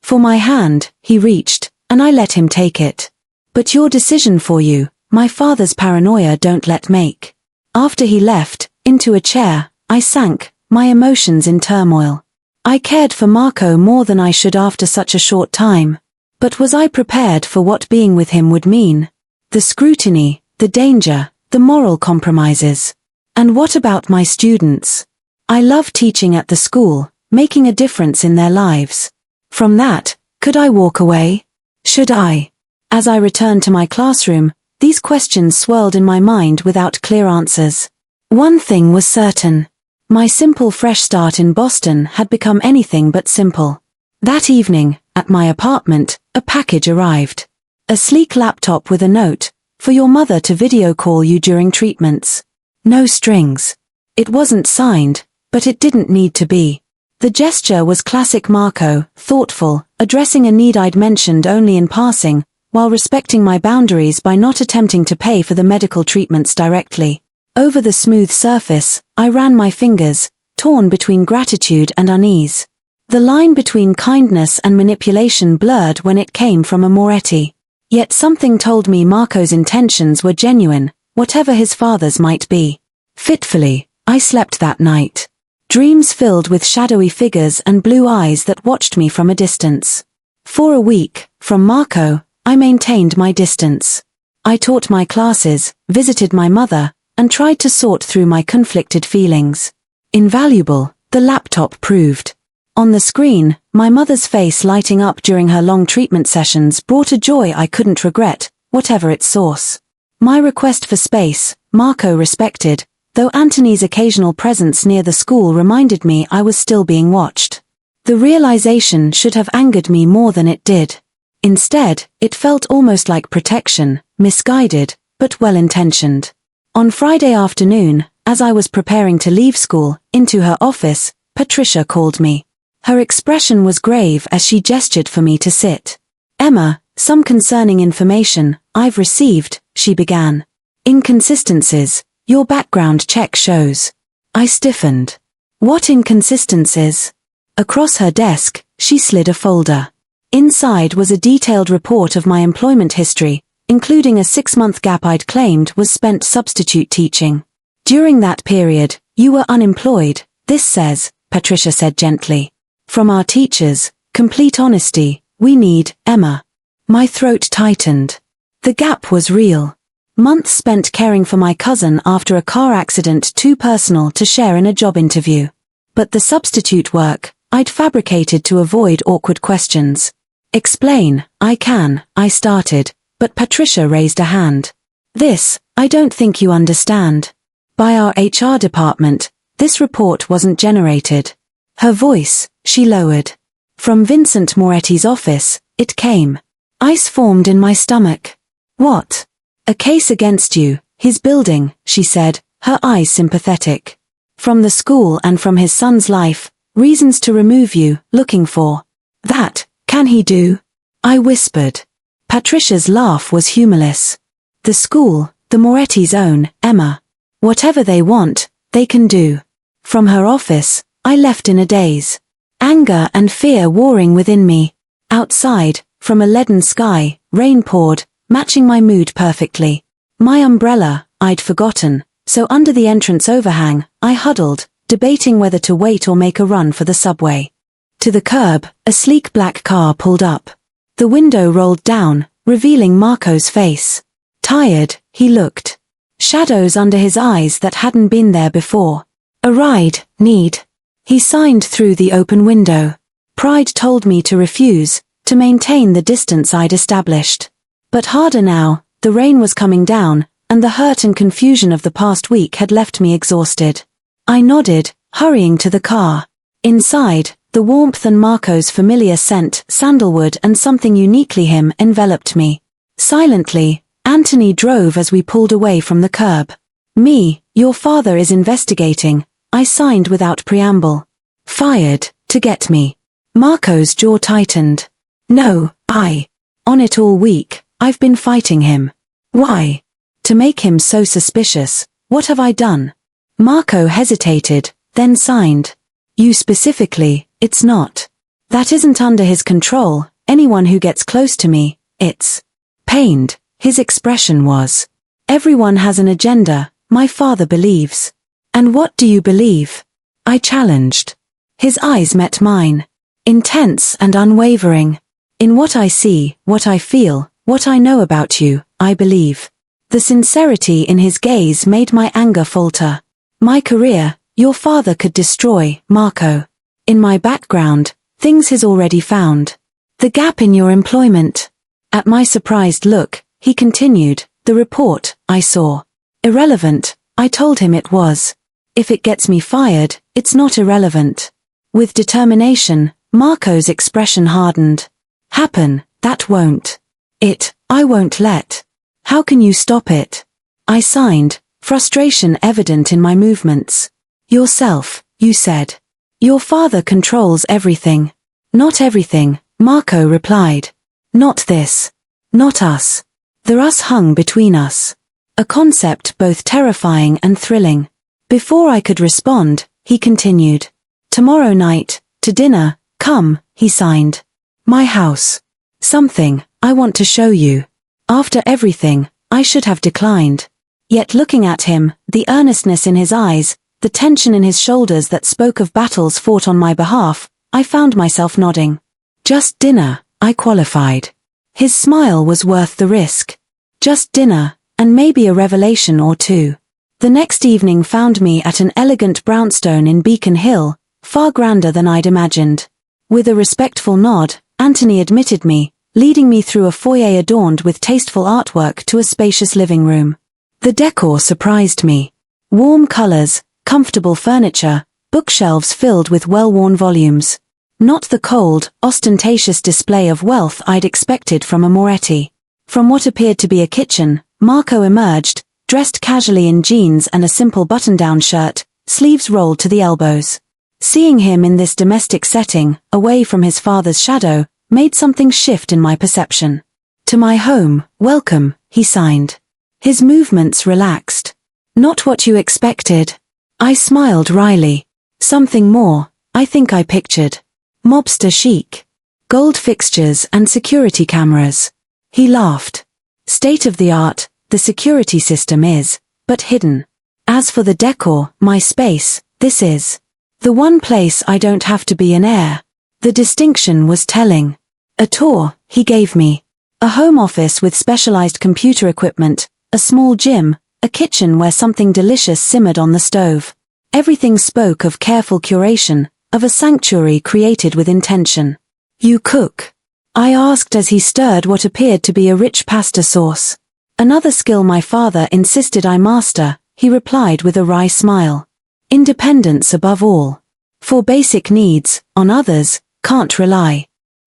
For my hand, he reached, and I let him take it. But your decision for you, my father's paranoia don't let make. After he left, into a chair, I sank, my emotions in turmoil. I cared for Marco more than I should after such a short time. But was I prepared for what being with him would mean? The scrutiny, the danger, the moral compromises. And what about my students? I love teaching at the school, making a difference in their lives. From that, could I walk away? Should I? As I returned to my classroom, these questions swirled in my mind without clear answers. One thing was certain. My simple fresh start in Boston had become anything but simple. That evening, at my apartment, a package arrived. A sleek laptop with a note, for your mother to video call you during treatments. No strings. It wasn't signed, but it didn't need to be. The gesture was classic Marco, thoughtful, addressing a need I'd mentioned only in passing, while respecting my boundaries by not attempting to pay for the medical treatments directly. Over the smooth surface, I ran my fingers, torn between gratitude and unease. The line between kindness and manipulation blurred when it came from a Moretti. Yet something told me Marco's intentions were genuine, whatever his father's might be. Fitfully, I slept that night. Dreams filled with shadowy figures and blue eyes that watched me from a distance. For a week, from Marco, I maintained my distance. I taught my classes, visited my mother, and tried to sort through my conflicted feelings. Invaluable, the laptop proved. On the screen, my mother's face lighting up during her long treatment sessions brought a joy I couldn't regret, whatever its source. My request for space, Marco respected, though Anthony's occasional presence near the school reminded me I was still being watched. The realization should have angered me more than it did. Instead, it felt almost like protection, misguided, but well-intentioned. On Friday afternoon, as I was preparing to leave school, into her office, Patricia called me. Her expression was grave as she gestured for me to sit. Emma, some concerning information I've received, she began. Inconsistencies, your background check shows. I stiffened. What inconsistencies? Across her desk, she slid a folder. Inside was a detailed report of my employment history, including a 6-month gap I'd claimed was spent substitute teaching. During that period, you were unemployed, this says, Patricia said gently. From our teachers, complete honesty, we need, Emma. My throat tightened. The gap was real. Months spent caring for my cousin after a car accident too personal to share in a job interview. But the substitute work, I'd fabricated to avoid awkward questions. Explain, I can, I started, but Patricia raised a hand. This, I don't think you understand. By our HR department, this report wasn't generated. Her voice, she lowered. From Vincent Moretti's office, it came. Ice formed in my stomach. What? A case against you, his building, she said, her eyes sympathetic. From the school and from his son's life, reasons to remove you, looking for. That, can he do? I whispered. Patricia's laugh was humorless. The school, the Moretti's own, Emma. Whatever they want, they can do. From her office, I left in a daze. Anger and fear warring within me. Outside, from a leaden sky, rain poured, matching my mood perfectly. My umbrella, I'd forgotten, so under the entrance overhang, I huddled, debating whether to wait or make a run for the subway. To the curb, a sleek black car pulled up. The window rolled down, revealing Marco's face. Tired, he looked. Shadows under his eyes that hadn't been there before. A ride, need. He signed through the open window. Pride told me to refuse, to maintain the distance I'd established. But harder now, the rain was coming down, and the hurt and confusion of the past week had left me exhausted. I nodded, hurrying to the car. Inside, the warmth and Marco's familiar scent, sandalwood and something uniquely him, enveloped me. Silently, Anthony drove as we pulled away from the curb. Me, your father is investigating, I signed without preamble. Fired, to get me. Marco's jaw tightened. No, on it all week, I've been fighting him. Why? To make him so suspicious, what have I done? Marco hesitated, then signed. You specifically, it's not. That isn't under his control. Anyone who gets close to me, it's pained. His expression was. Everyone has an agenda, my father believes. And what do you believe? I challenged. His eyes met mine. Intense and unwavering. In what I see, what I feel, what I know about you, I believe. The sincerity in his gaze made my anger falter. My career, your father could destroy, Marco. In my background, things he's already found. The gap in your employment. At my surprised look, he continued, the report, I saw. Irrelevant, I told him it was. If it gets me fired, it's not irrelevant. With determination, Marco's expression hardened. Happen, that won't. I won't let. How can you stop it? I signed, frustration evident in my movements. Yourself, you said. Your father controls everything. Not everything, Marco replied. Not this. Not us. The us hung between us. A concept both terrifying and thrilling. Before I could respond, he continued. Tomorrow night, to dinner, come, he signed. My house. Something, I want to show you. After everything, I should have declined. Yet looking at him, the earnestness in his eyes, the tension in his shoulders that spoke of battles fought on my behalf, I found myself nodding. Just dinner, I qualified. His smile was worth the risk. Just dinner, and maybe a revelation or two. The next evening found me at an elegant brownstone in Beacon Hill, far grander than I'd imagined. With a respectful nod, Anthony admitted me, leading me through a foyer adorned with tasteful artwork to a spacious living room. The decor surprised me. Warm colors, comfortable furniture, bookshelves filled with well-worn volumes. Not the cold, ostentatious display of wealth I'd expected from a Moretti. From what appeared to be a kitchen, Marco emerged, dressed casually in jeans and a simple button-down shirt, sleeves rolled to the elbows. Seeing him in this domestic setting, away from his father's shadow, made something shift in my perception. To my home, welcome, he signed. His movements relaxed. Not what you expected. I smiled wryly. Something more, I think I pictured. Mobster chic. Gold fixtures and security cameras. He laughed. State-of-the-art, the security system is, but hidden. As for the decor, my space, this is. The one place I don't have to be an heir. The distinction was telling. A tour, he gave me. A home office with specialized computer equipment, a small gym, a kitchen where something delicious simmered on the stove. Everything spoke of careful curation, of a sanctuary created with intention. You cook? I asked as he stirred what appeared to be a rich pasta sauce. Another skill my father insisted I master, he replied with a wry smile. Independence above all. For basic needs, on others, can't rely.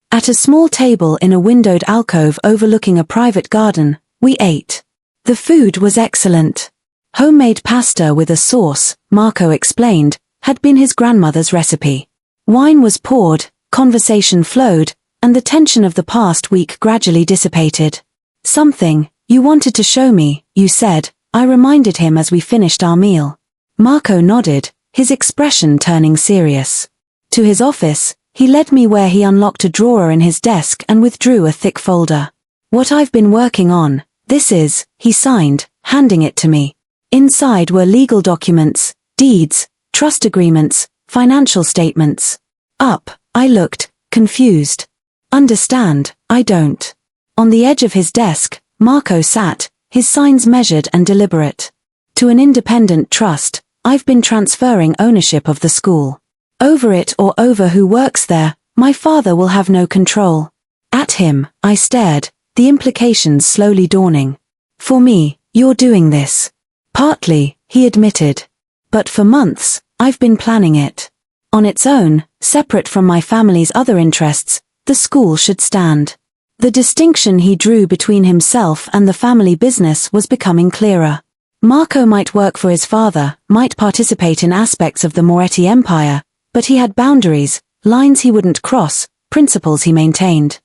At a small table in a windowed alcove overlooking a private garden, we ate. The food was excellent. Homemade pasta with a sauce, Marco explained, had been his grandmother's recipe. Wine was poured, conversation flowed, and the tension of the past week gradually dissipated. Something, you wanted to show me, you said, I reminded him as we finished our meal. Marco nodded, his expression turning serious. To his office, he led me where he unlocked a drawer in his desk and withdrew a thick folder. What I've been working on, this is, he signed, handing it to me. Inside were legal documents, deeds, trust agreements, financial statements. Up, I looked, confused. Understand, I don't. On the edge of his desk, Marco sat, his signs measured and deliberate. To an independent trust, I've been transferring ownership of the school. Over it or over who works there, my father will have no control. At him, I stared, the implications slowly dawning. For me, you're doing this. Partly, he admitted. But for months, I've been planning it. On its own, separate from my family's other interests, the school should stand. The distinction he drew between himself and the family business was becoming clearer. Marco might work for his father, might participate in aspects of the Moretti empire, but he had boundaries, lines he wouldn't cross, principles he maintained.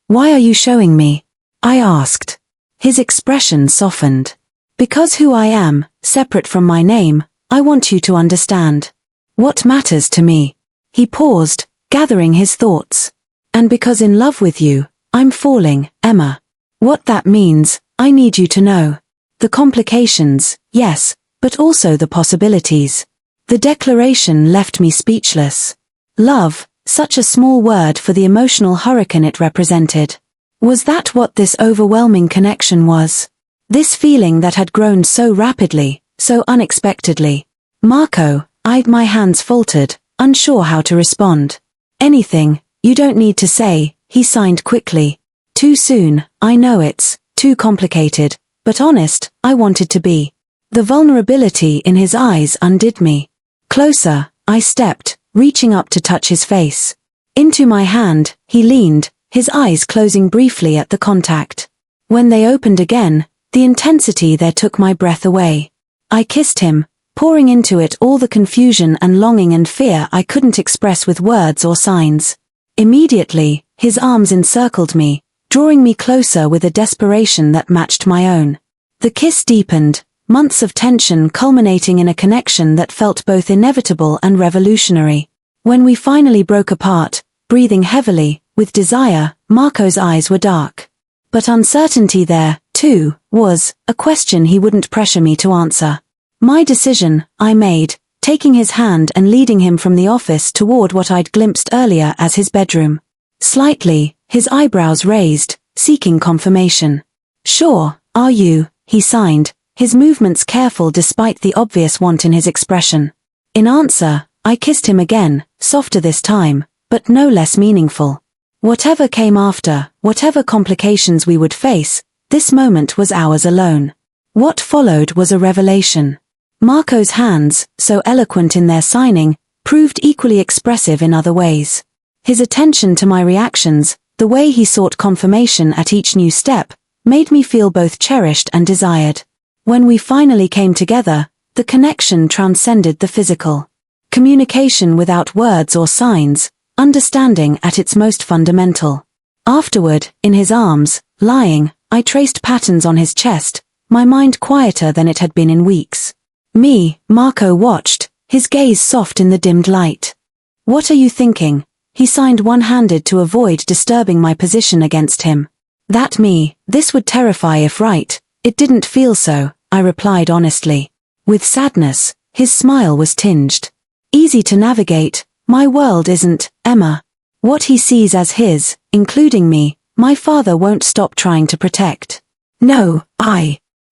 Why are you showing me? I asked. His expression softened. Because who I am, separate from my name, I want you to understand. What matters to me. He paused, gathering his thoughts. And because in love with you, I'm falling, Emma. What that means, I need you to know. The complications, yes, but also the possibilities. The declaration left me speechless. Love, such a small word for the emotional hurricane it represented. Was that what this overwhelming connection was? This feeling that had grown so rapidly, so unexpectedly. Marco, my hands faltered, unsure how to respond. Anything, you don't need to say, he signed quickly. Too soon, I know it's too complicated, but honest, I wanted to be. The vulnerability in his eyes undid me. Closer, I stepped, reaching up to touch his face. Into my hand, he leaned, his eyes closing briefly at the contact. When they opened again, the intensity there took my breath away. I kissed him, pouring into it all the confusion and longing and fear I couldn't express with words or signs. Immediately, his arms encircled me, drawing me closer with a desperation that matched my own. The kiss deepened, months of tension culminating in a connection that felt both inevitable and revolutionary. When we finally broke apart, breathing heavily, with desire, Marco's eyes were dark. But uncertainty there, too, was a question he wouldn't pressure me to answer. My decision, I made, taking his hand and leading him from the office toward what I'd glimpsed earlier as his bedroom. Slightly, his eyebrows raised, seeking confirmation. Sure, are you, he signed, his movements careful despite the obvious want in his expression. In answer, I kissed him again, softer this time, but no less meaningful. Whatever came after, whatever complications we would face, this moment was ours alone. What followed was a revelation. Marco's hands, so eloquent in their signing, proved equally expressive in other ways. His attention to my reactions, the way he sought confirmation at each new step, made me feel both cherished and desired. When we finally came together, the connection transcended the physical. Communication without words or signs, understanding at its most fundamental. Afterward, in his arms, lying, I traced patterns on his chest, my mind quieter than it had been in weeks. Marco watched, his gaze soft in the dimmed light. What are you thinking? He signed one-handed to avoid disturbing my position against him. This would terrify if right. It didn't feel so, I replied honestly. With sadness, his smile was tinged. Easy to navigate, my world isn't, Emma. What he sees as his, including me, my father won't stop trying to protect. No,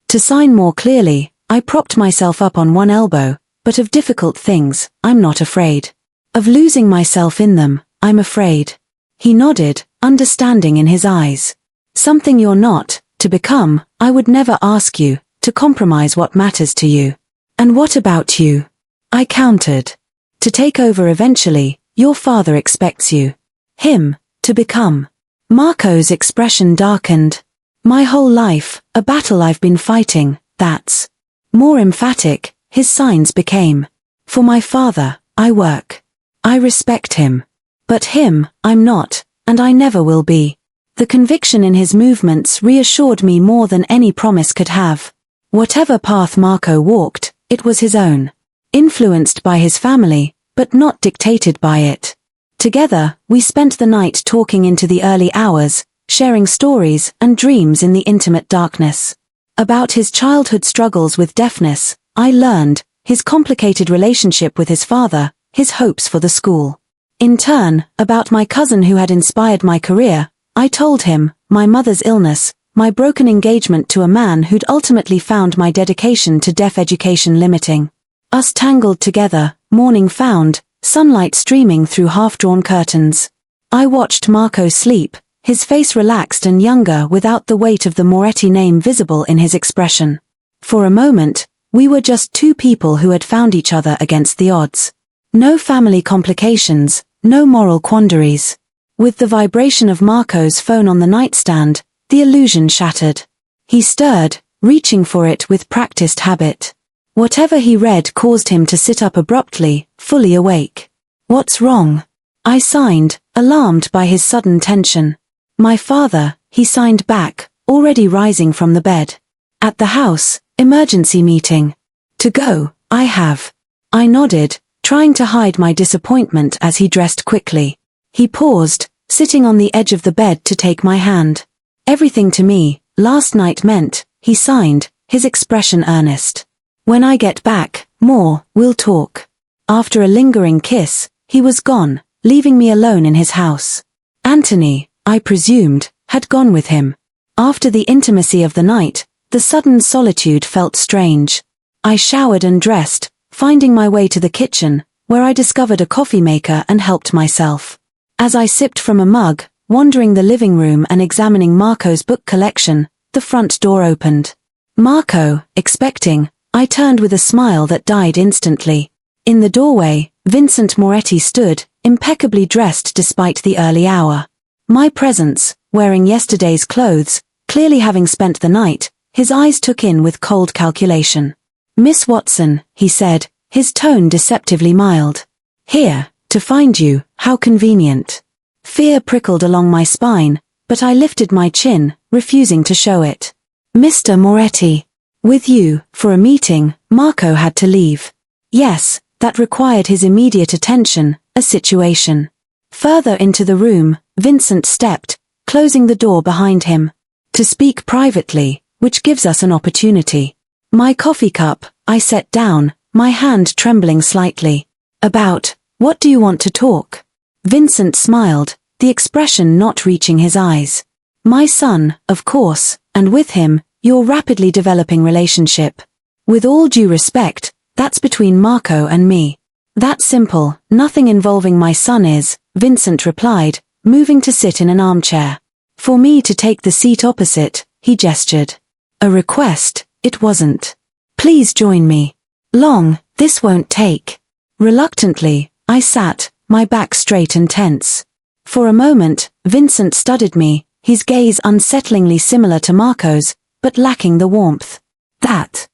To sign more clearly, I propped myself up on one elbow, but of difficult things, I'm not afraid. Of losing myself in them, I'm afraid. He nodded, understanding in his eyes. Something you're not, to become, I would never ask you, to compromise what matters to you. And what about you? I countered. To take over eventually, your father expects you. Him, to become. Marco's expression darkened. My whole life, a battle I've been fighting, that's. More emphatic, his signs became. For my father, I work. I respect him. But him, I'm not, and I never will be. The conviction in his movements reassured me more than any promise could have. Whatever path Marco walked, it was his own. Influenced by his family, but not dictated by it. Together, we spent the night talking into the early hours, sharing stories and dreams in the intimate darkness. About his childhood struggles with deafness, I learned, his complicated relationship with his father, his hopes for the school. In turn, about my cousin who had inspired my career, I told him, my mother's illness, my broken engagement to a man who'd ultimately found my dedication to deaf education limiting. Us tangled together, morning found, sunlight streaming through half-drawn curtains. I watched Marco sleep, his face relaxed and younger without the weight of the Moretti name visible in his expression. For a moment, we were just two people who had found each other against the odds. No family complications, no moral quandaries. With the vibration of Marco's phone on the nightstand, the illusion shattered. He stirred, reaching for it with practiced habit. Whatever he read caused him to sit up abruptly, fully awake. What's wrong? I signed, alarmed by his sudden tension. My father, he signed back, already rising from the bed. At the house, emergency meeting. To go, I have. I nodded, trying to hide my disappointment as he dressed quickly. He paused, sitting on the edge of the bed to take my hand. Everything to me, last night meant, he signed, his expression earnest. When I get back, we'll talk. After a lingering kiss, he was gone, leaving me alone in his house. Anthony, I presumed, had gone with him. After the intimacy of the night, the sudden solitude felt strange. I showered and dressed, finding my way to the kitchen, where I discovered a coffee maker and helped myself. As I sipped from a mug, wandering the living room and examining Marco's book collection, the front door opened. Marco, expecting, I turned with a smile that died instantly. In the doorway, Vincent Moretti stood, impeccably dressed despite the early hour. My presence, wearing yesterday's clothes, clearly having spent the night, his eyes took in with cold calculation. "Miss Watson," he said, his tone deceptively mild. "Here, to find you, how convenient." Fear prickled along my spine, but I lifted my chin, refusing to show it. "Mr. Moretti, with you, for a meeting." Marco had to leave. Yes, that required his immediate attention, a situation. Further into the room, Vincent stepped, closing the door behind him. "To speak privately, which gives us an opportunity." My coffee cup, I set down, my hand trembling slightly. "About, what do you want to talk?" Vincent smiled, the expression not reaching his eyes. "My son, of course, and with him, your rapidly developing relationship. With all due respect, that's between Marco and me." "That's simple, nothing involving my son is," Vincent replied, moving to sit in an armchair. For me to take the seat opposite, he gestured. "A request, it wasn't. Please join me." "Long, this won't take." Reluctantly, I sat, my back straight and tense. For a moment, Vincent studied me, his gaze unsettlingly similar to Marco's, but lacking the warmth. "That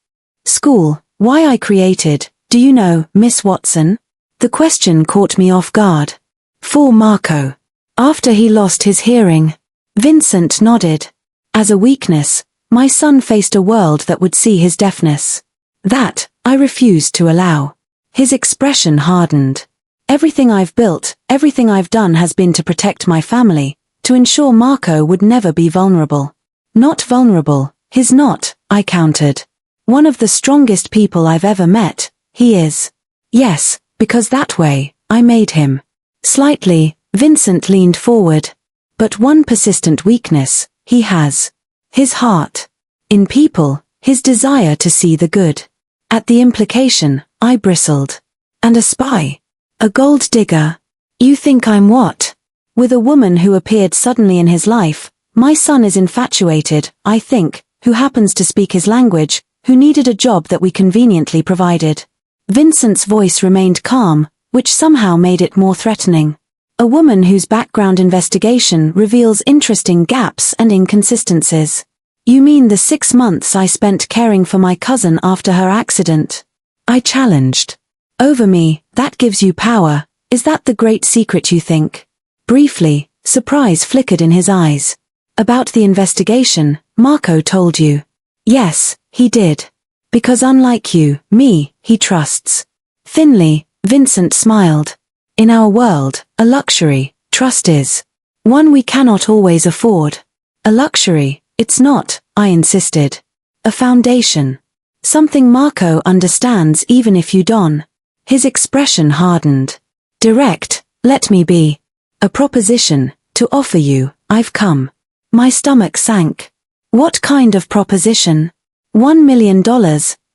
school, why I created, do you know, Miss Watson?" The question caught me off guard. "For Marco. After he lost his hearing." Vincent nodded. "As a weakness, my son faced a world that would see his deafness. That, I refused to allow." His expression hardened. "Everything I've built, everything I've done has been to protect my family, to ensure Marco would never be vulnerable." "Not vulnerable, he's not," I countered. "One of the strongest people I've ever met, he is." "Yes, because that way, I made him." Slightly, Vincent leaned forward. "But one persistent weakness, he has. His heart. In people, his desire to see the good." At the implication, I bristled. "And a spy? A gold digger? You think I'm what?" With a woman who appeared suddenly in his life, my son is infatuated, I think, who happens to speak his language, who needed a job that we conveniently provided. Vincent's voice remained calm, which somehow made it more threatening. "A woman whose background investigation reveals interesting gaps and inconsistencies." "You mean the 6 months I spent caring for my cousin after her accident?" I challenged. "Over me, that gives you power. Is that the great secret you think?" Briefly, surprise flickered in his eyes. "About the investigation, Marco told you?" "Yes, he did. Because unlike you, me, he trusts." Thinly, Vincent smiled. "In our world, a luxury, trust is. One we cannot always afford." "A luxury, it's not," I insisted. "A foundation. Something Marco understands even if you don't." His expression hardened. "Direct, let me be. A proposition, to offer you, I've come." My stomach sank. "What kind of proposition?" $1 million,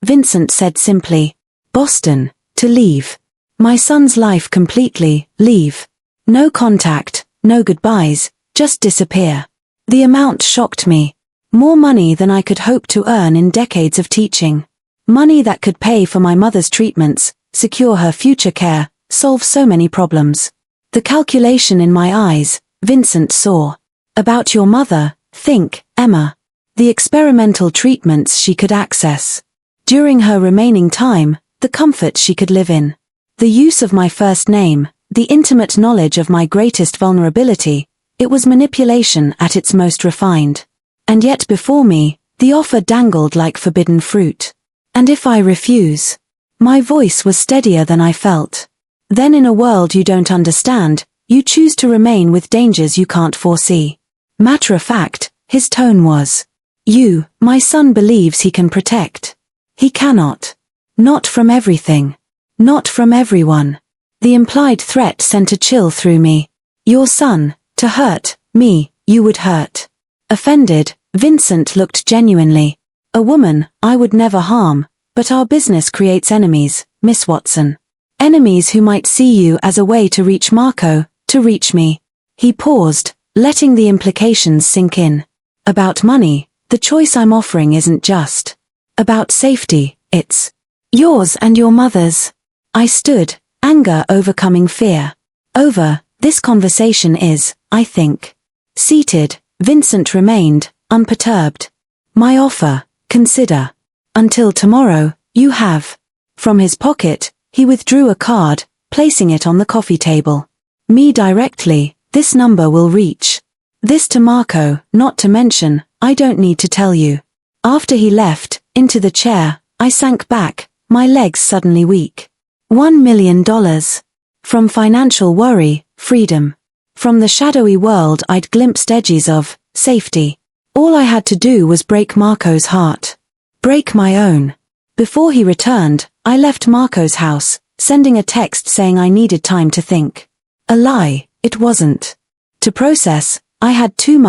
Vincent said simply. "Boston, to leave. My son's life completely, leave. No contact, no goodbyes, just disappear." The amount shocked me. More money than I could hope to earn in decades of teaching. Money that could pay for my mother's treatments, secure her future care, solve so many problems. The calculation in my eyes, Vincent saw. "About your mother, think, Emma. The experimental treatments she could access. During her remaining time, the comfort she could live in. The use of my first name, the intimate knowledge of my greatest vulnerability, it was manipulation at its most refined. And yet before me, the offer dangled like forbidden fruit. And if I refuse? My voice was steadier than I felt. Then in a world you don't understand, you choose to remain with dangers you can't foresee. Matter of fact, his tone was, "You, my son believes he can protect. He cannot. Not from everything. Not from everyone." The implied threat sent a chill through me. Your son, to hurt me, you would hurt. Offended, Vincent looked genuinely. A woman, I would never harm, but our business creates enemies, Miss Watson. Enemies who might see you as a way to reach Marco, to reach me. He paused, letting the implications sink in. About money, the choice I'm offering isn't just about safety, it's yours and your mother's. I stood, anger overcoming fear. Over, this conversation is, I think. Seated, Vincent remained, unperturbed. My offer, consider. Until tomorrow, you have. From his pocket, he withdrew a card, placing it on the coffee table. Me directly, this number will reach. This to Marco, not to mention, I don't need to tell you. After he left, into the chair, I sank back, my legs suddenly weak. $1 million. From financial worry, freedom. From the shadowy world I'd glimpsed edges of, safety. All I had to do was break Marco's heart. Break my own. Before he returned, I left Marco's house, sending a text saying I needed time to think. A lie, it wasn't. To process, I had too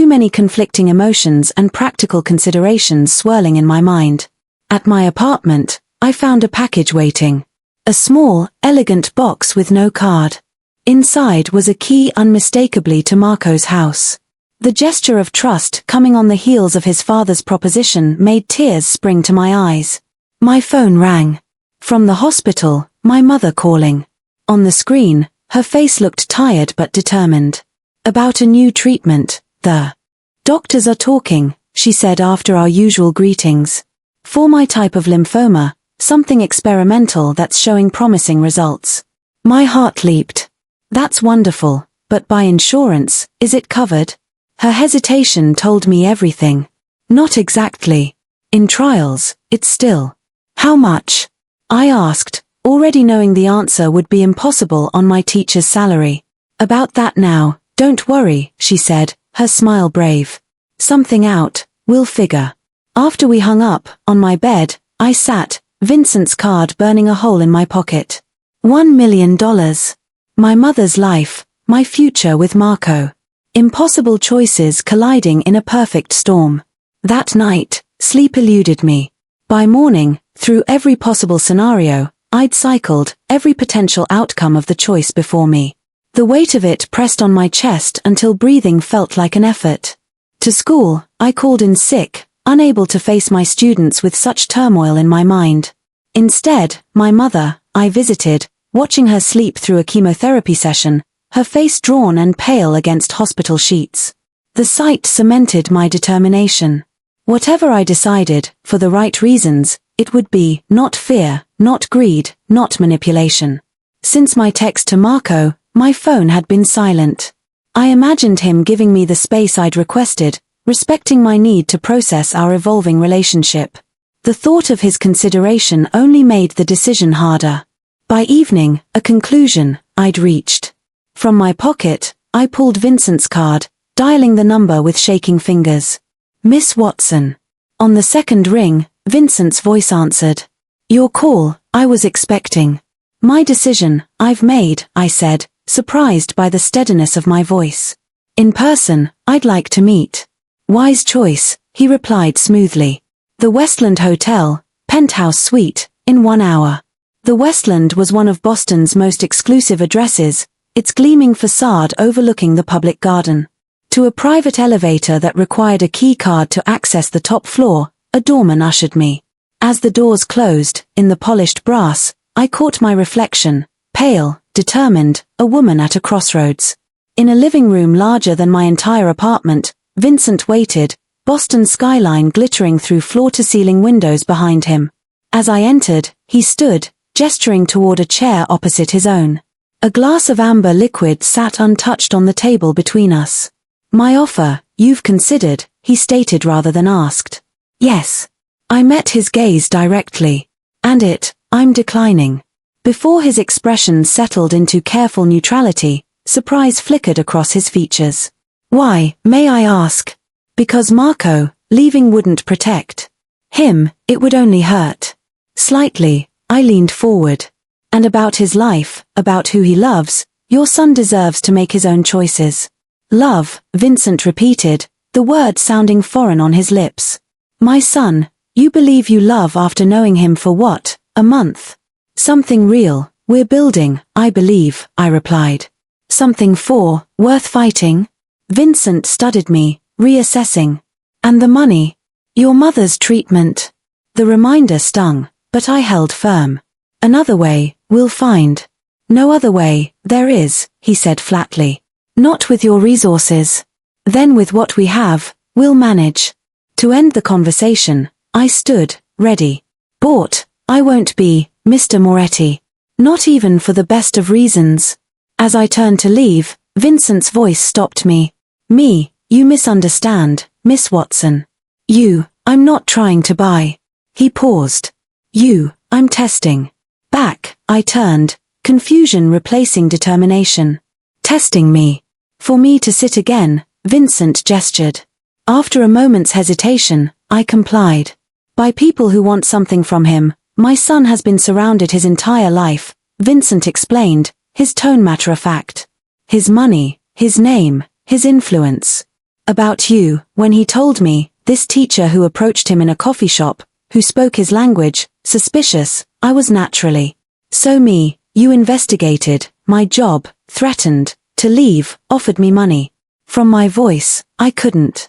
many conflicting emotions and practical considerations swirling in my mind. At my apartment, I found a package waiting. A small, elegant box with no card. Inside was a key unmistakably to Marco's house. The gesture of trust coming on the heels of his father's proposition made tears spring to my eyes. My phone rang. From the hospital, my mother calling. On the screen, her face looked tired but determined. About a new treatment, the doctors are talking, she said after our usual greetings. For my type of lymphoma, something experimental that's showing promising results. My heart leaped. That's wonderful, but by insurance, is it covered? Her hesitation told me everything. Not exactly. In trials, it's still. How much? I asked, already knowing the answer would be impossible on my teacher's salary. About that now, don't worry, she said, her smile brave. Something out, we'll figure. After we hung up, on my bed, I sat, Vincent's card burning a hole in my pocket. $1 million. My mother's life, my future with Marco. Impossible choices colliding in a perfect storm. That night, sleep eluded me. By morning, through every possible scenario, I'd cycled every potential outcome of the choice before me. The weight of it pressed on my chest until breathing felt like an effort. To school, I called in sick, unable to face my students with such turmoil in my mind. Instead, my mother, I visited, watching her sleep through a chemotherapy session, her face drawn and pale against hospital sheets. The sight cemented my determination. Whatever I decided, for the right reasons, it would be not fear, not greed, not manipulation. Since my text to Marco, my phone had been silent. I imagined him giving me the space I'd requested, respecting my need to process our evolving relationship. The thought of his consideration only made the decision harder. By evening, a conclusion I'd reached. From my pocket, I pulled Vincent's card, dialing the number with shaking fingers. Miss Watson. On the second ring, Vincent's voice answered. Your call, I was expecting. My decision, I've made, I said, surprised by the steadiness of my voice. In person, I'd like to meet. Wise choice, he replied smoothly. The Westland Hotel, penthouse suite, in 1 hour. The Westland was one of Boston's most exclusive addresses, its gleaming facade overlooking the public garden. To a private elevator that required a key card to access the top floor, a doorman ushered me. As the doors closed, in the polished brass, I caught my reflection, pale, determined, a woman at a crossroads. In a living room larger than my entire apartment, Vincent waited, Boston's skyline glittering through floor-to-ceiling windows behind him. As I entered, he stood, gesturing toward a chair opposite his own. A glass of amber liquid sat untouched on the table between us. My offer, you've considered, he stated rather than asked. Yes. I met his gaze directly. I'm declining. Before his expression settled into careful neutrality, surprise flickered across his features. Why, may I ask? Because Marco, leaving wouldn't protect him, it would only hurt. Slightly, I leaned forward. And about his life, about who he loves, your son deserves to make his own choices. Love, Vincent repeated, the word sounding foreign on his lips. My son, you believe you love after knowing him for what, a month? Something real, we're building, I believe, I replied. Something worth fighting? Vincent studied me, reassessing. And the money? Your mother's treatment. The reminder stung, but I held firm. Another way, we'll find. No other way, there is, he said flatly. Not with your resources. Then with what we have, we'll manage. To end the conversation, I stood, ready. Bought, I won't be, Mr. Moretti. Not even for the best of reasons. As I turned to leave, Vincent's voice stopped me. Me, you misunderstand, Miss Watson. You, I'm not trying to buy. He paused. You, I'm testing. Back, I turned, confusion replacing determination. Testing me. For me to sit again, Vincent gestured. After a moment's hesitation, I complied. By people who want something from him, my son has been surrounded his entire life, Vincent explained, his tone matter-of-fact. His money, his name, his influence. About you, when he told me, this teacher who approached him in a coffee shop, who spoke his language, suspicious, I was naturally. So me, you investigated, my job, threatened, to leave, offered me money. From my voice, I couldn't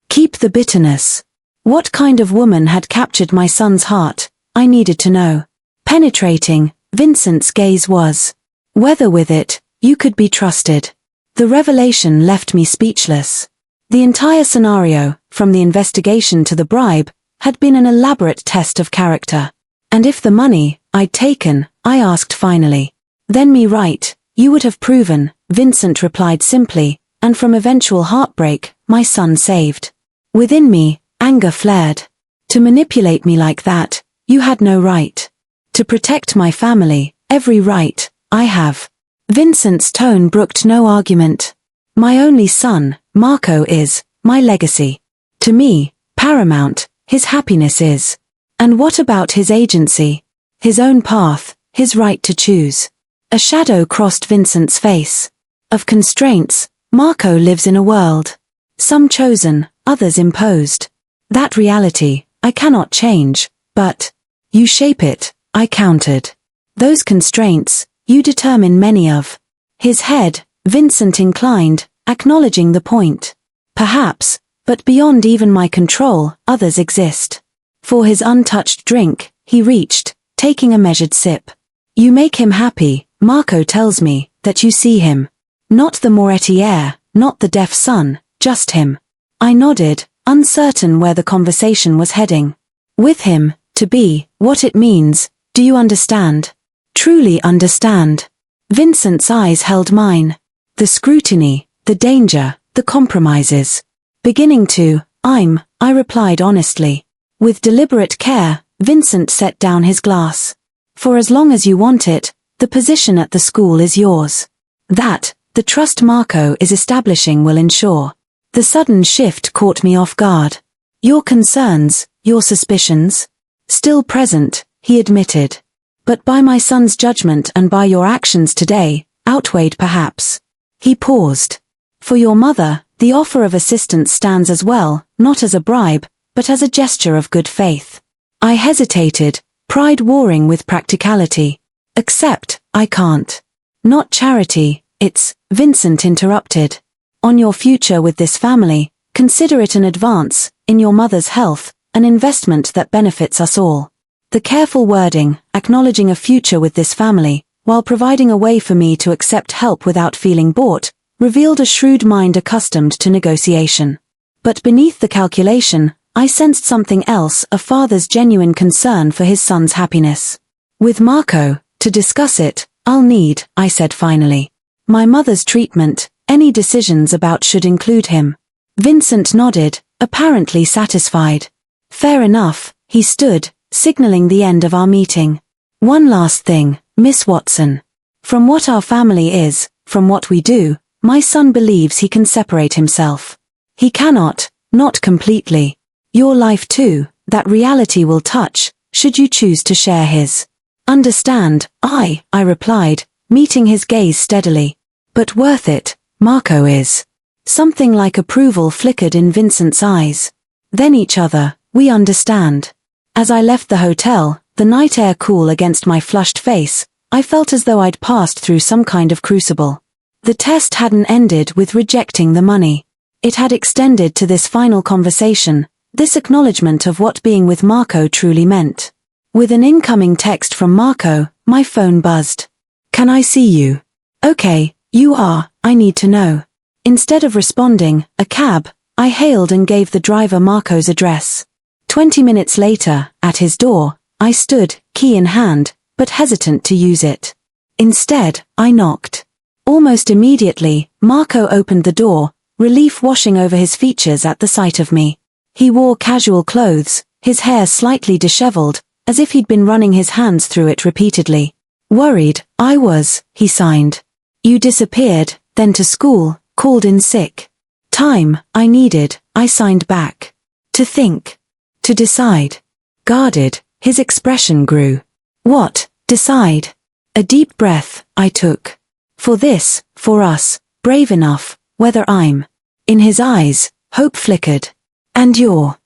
keep the bitterness. What kind of woman had captured my son's heart, I needed to know. Penetrating, Vincent's gaze was. Whether with it, you could be trusted. The revelation left me speechless. The entire scenario, from the investigation to the bribe, had been an elaborate test of character. And if the money, I'd taken, I asked finally. Then me right, you would have proven, Vincent replied simply, and from eventual heartbreak, my son saved. Within me, anger flared. To manipulate me like that, you had no right. To protect my family, every right, I have. Vincent's tone brooked no argument. My only son, Marco, is my legacy. To me, paramount, his happiness is. And what about his agency? His own path, his right to choose. A shadow crossed Vincent's face. Of constraints, Marco lives in a world. Some chosen, others imposed. That reality, I cannot change, but you shape it, I countered. Those constraints, you determine many of. His head, Vincent inclined, acknowledging the point. Perhaps, but beyond even my control, others exist. For his untouched drink, he reached, taking a measured sip. You make him happy, Marco tells me, that you see him. Not the Moretti heir, not the deaf son, just him. I nodded, uncertain where the conversation was heading. With him, to be, what it means, do you understand? Truly understand. Vincent's eyes held mine. The scrutiny, the danger, the compromises. Beginning to, I replied honestly. With deliberate care, Vincent set down his glass. For as long as you want it, the position at the school is yours. That, the trust Marco is establishing will ensure. The sudden shift caught me off guard. Your concerns, your suspicions? Still present, he admitted. But by my son's judgment and by your actions today, outweighed perhaps. He paused. For your mother, the offer of assistance stands as well, not as a bribe, but as a gesture of good faith. I hesitated, pride warring with practicality. Except, I can't. Not charity, it's, Vincent interrupted. On your future with this family, consider it an advance, in your mother's health, an investment that benefits us all. The careful wording, acknowledging a future with this family, while providing a way for me to accept help without feeling bought, revealed a shrewd mind accustomed to negotiation. But beneath the calculation, I sensed something else, a father's genuine concern for his son's happiness. With Marco, to discuss it, I'll need, I said finally. My mother's treatment, any decisions about should include him. Vincent nodded, apparently satisfied. Fair enough, he stood, signaling the end of our meeting. One last thing, Miss Watson. From what our family is, from what we do, my son believes he can separate himself. He cannot, not completely. Your life too, that reality will touch, should you choose to share his. Understand, I replied, meeting his gaze steadily. But worth it, Marco is. Something like approval flickered in Vincent's eyes. Then each other, we understand. As I left the hotel, the night air cool against my flushed face, I felt as though I'd passed through some kind of crucible. The test hadn't ended with rejecting the money. It had extended to this final conversation, this acknowledgement of what being with Marco truly meant. With an incoming text from Marco, my phone buzzed. Can I see you? Okay, you are, I need to know. Instead of responding, a cab, I hailed and gave the driver Marco's address. 20 minutes later, at his door, I stood, key in hand, but hesitant to use it. Instead, I knocked. Almost immediately, Marco opened the door, relief washing over his features at the sight of me. He wore casual clothes, his hair slightly disheveled, as if he'd been running his hands through it repeatedly. Worried, I was, he signed. You disappeared, then to school, called in sick. Time, I needed, I signed back. To think. To decide. Guarded, his expression grew. What, decide? A deep breath, I took. For this, for us, brave enough, whether I'm. In his eyes, hope flickered. And your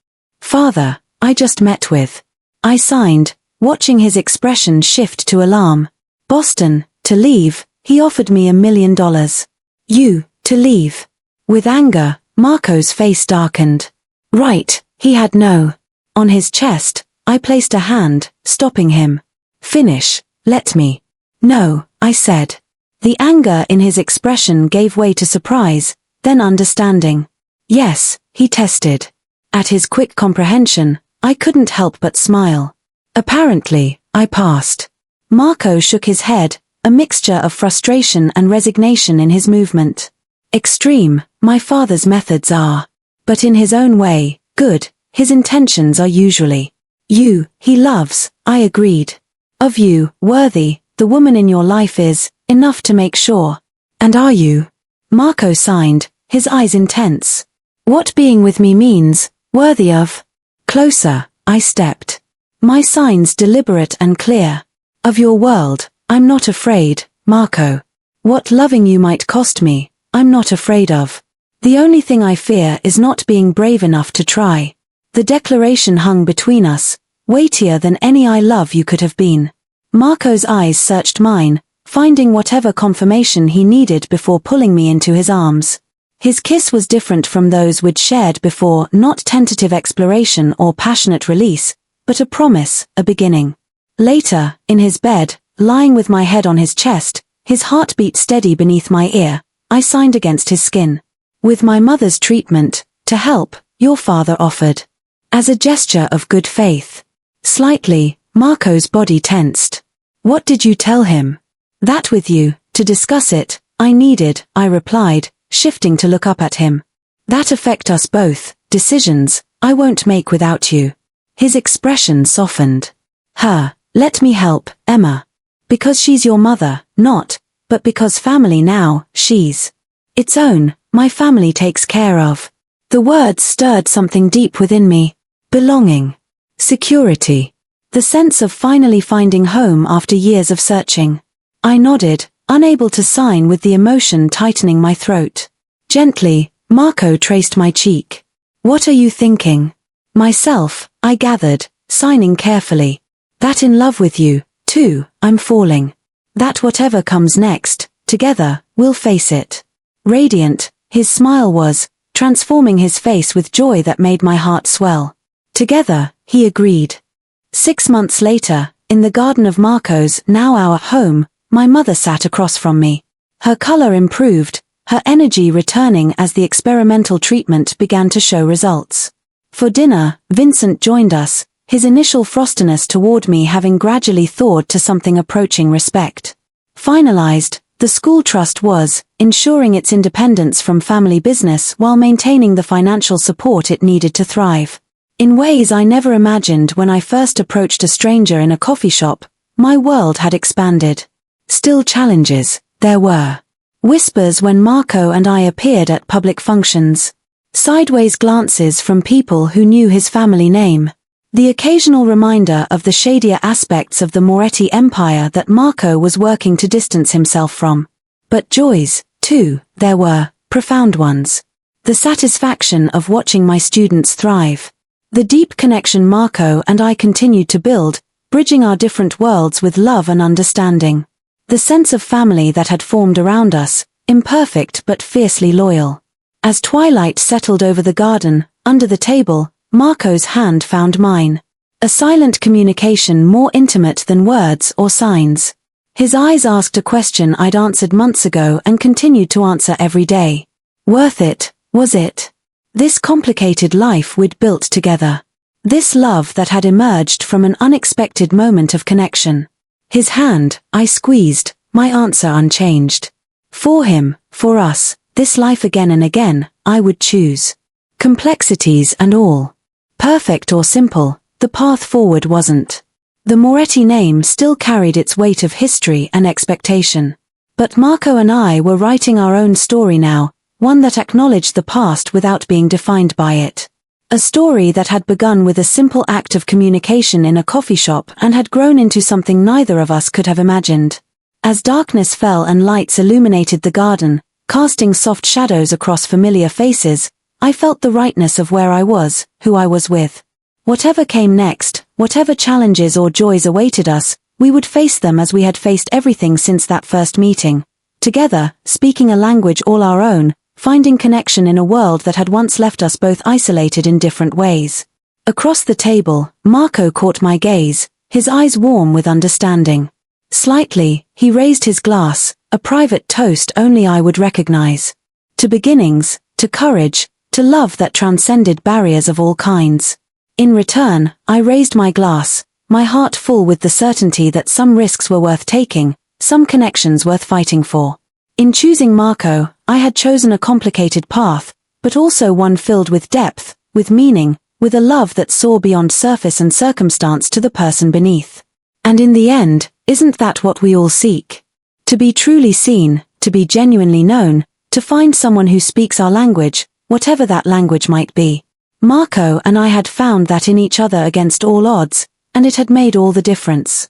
father, I just met with. I signed, watching his expression shift to alarm. Boston, to leave, he offered me $1 million. You, to leave. With anger, Marco's face darkened. Right, he had no. On his chest, I placed a hand, stopping him. Finish, let me. No, I said. The anger in his expression gave way to surprise, then understanding. Yes, he tested. At his quick comprehension, I couldn't help but smile. Apparently, I passed. Marco shook his head, a mixture of frustration and resignation in his movement. Extreme, my father's methods are. But in his own way, good, his intentions are usually. You, he loves, I agreed. Of you, worthy, the woman in your life is, enough to make sure. And are you? Marco signed, his eyes intense. What being with me means, worthy of. Closer, I stepped. My signs deliberate and clear. Of your world, I'm not afraid, Marco. What loving you might cost me, I'm not afraid of. The only thing I fear is not being brave enough to try. The declaration hung between us, weightier than any I love you could have been. Marco's eyes searched mine, finding whatever confirmation he needed before pulling me into his arms. His kiss was different from those we'd shared before, not tentative exploration or passionate release, but a promise, a beginning. Later, in his bed, lying with my head on his chest, his heartbeat steady beneath my ear, I signed against his skin. With my mother's treatment, to help, your father offered. As a gesture of good faith. Slightly, Marco's body tensed. What did you tell him? That with you, to discuss it, I needed, I replied, shifting to look up at him. That affect us both, decisions, I won't make without you. His expression softened. Let me help, Emma. Because she's your mother, not, but because family now, she's. Its own, my family takes care of. The words stirred something deep within me. Belonging. Security. The sense of finally finding home after years of searching. I nodded, unable to sign with the emotion tightening my throat. Gently, Marco traced my cheek. What are you thinking? Myself, I gathered, signing carefully. That in love with you, too, I'm falling. That whatever comes next, together, we'll face it. Radiant, his smile was, transforming his face with joy that made my heart swell. Together, he agreed. 6 months later, in the garden of Marco's, now our home, my mother sat across from me. Her color improved, her energy returning as the experimental treatment began to show results. For dinner, Vincent joined us, his initial frostiness toward me having gradually thawed to something approaching respect. Finalized, The school trust was ensuring its independence from family business while maintaining the financial support it needed to thrive. In ways I never imagined when I first approached a stranger in a coffee shop, my world had expanded. Still challenges, there were. Whispers when Marco and I appeared at public functions. Sideways glances from people who knew his family name. The occasional reminder of the shadier aspects of the Moretti empire that Marco was working to distance himself from. But joys, too, there were, profound ones. The satisfaction of watching my students thrive. The deep connection Marco and I continued to build, bridging our different worlds with love and understanding. The sense of family that had formed around us, imperfect but fiercely loyal. As twilight settled over the garden, under the table, Marco's hand found mine. A silent communication more intimate than words or signs. His eyes asked a question I'd answered months ago and continued to answer every day. Worth it, was it? This complicated life we'd built together. This love that had emerged from an unexpected moment of connection. His hand, I squeezed, my answer unchanged. For him, for us, this life again and again, I would choose. Complexities and all. Perfect or simple, the path forward wasn't. The Moretti name still carried its weight of history and expectation. But Marco and I were writing our own story now, one that acknowledged the past without being defined by it. A story that had begun with a simple act of communication in a coffee shop and had grown into something neither of us could have imagined. As darkness fell and lights illuminated the garden, casting soft shadows across familiar faces, I felt the rightness of where I was, who I was with. Whatever came next, whatever challenges or joys awaited us, we would face them as we had faced everything since that first meeting. Together, speaking a language all our own, finding connection in a world that had once left us both isolated in different ways. Across the table, Marco caught my gaze, his eyes warm with understanding. Slightly, he raised his glass, a private toast only I would recognize. To beginnings, to courage, to love that transcended barriers of all kinds. In return, I raised my glass, my heart full with the certainty that some risks were worth taking, some connections worth fighting for. In choosing Marco, I had chosen a complicated path, but also one filled with depth, with meaning, with a love that saw beyond surface and circumstance to the person beneath. And in the end, isn't that what we all seek? To be truly seen, to be genuinely known, to find someone who speaks our language, whatever that language might be. Marco and I had found that in each other against all odds, and it had made all the difference.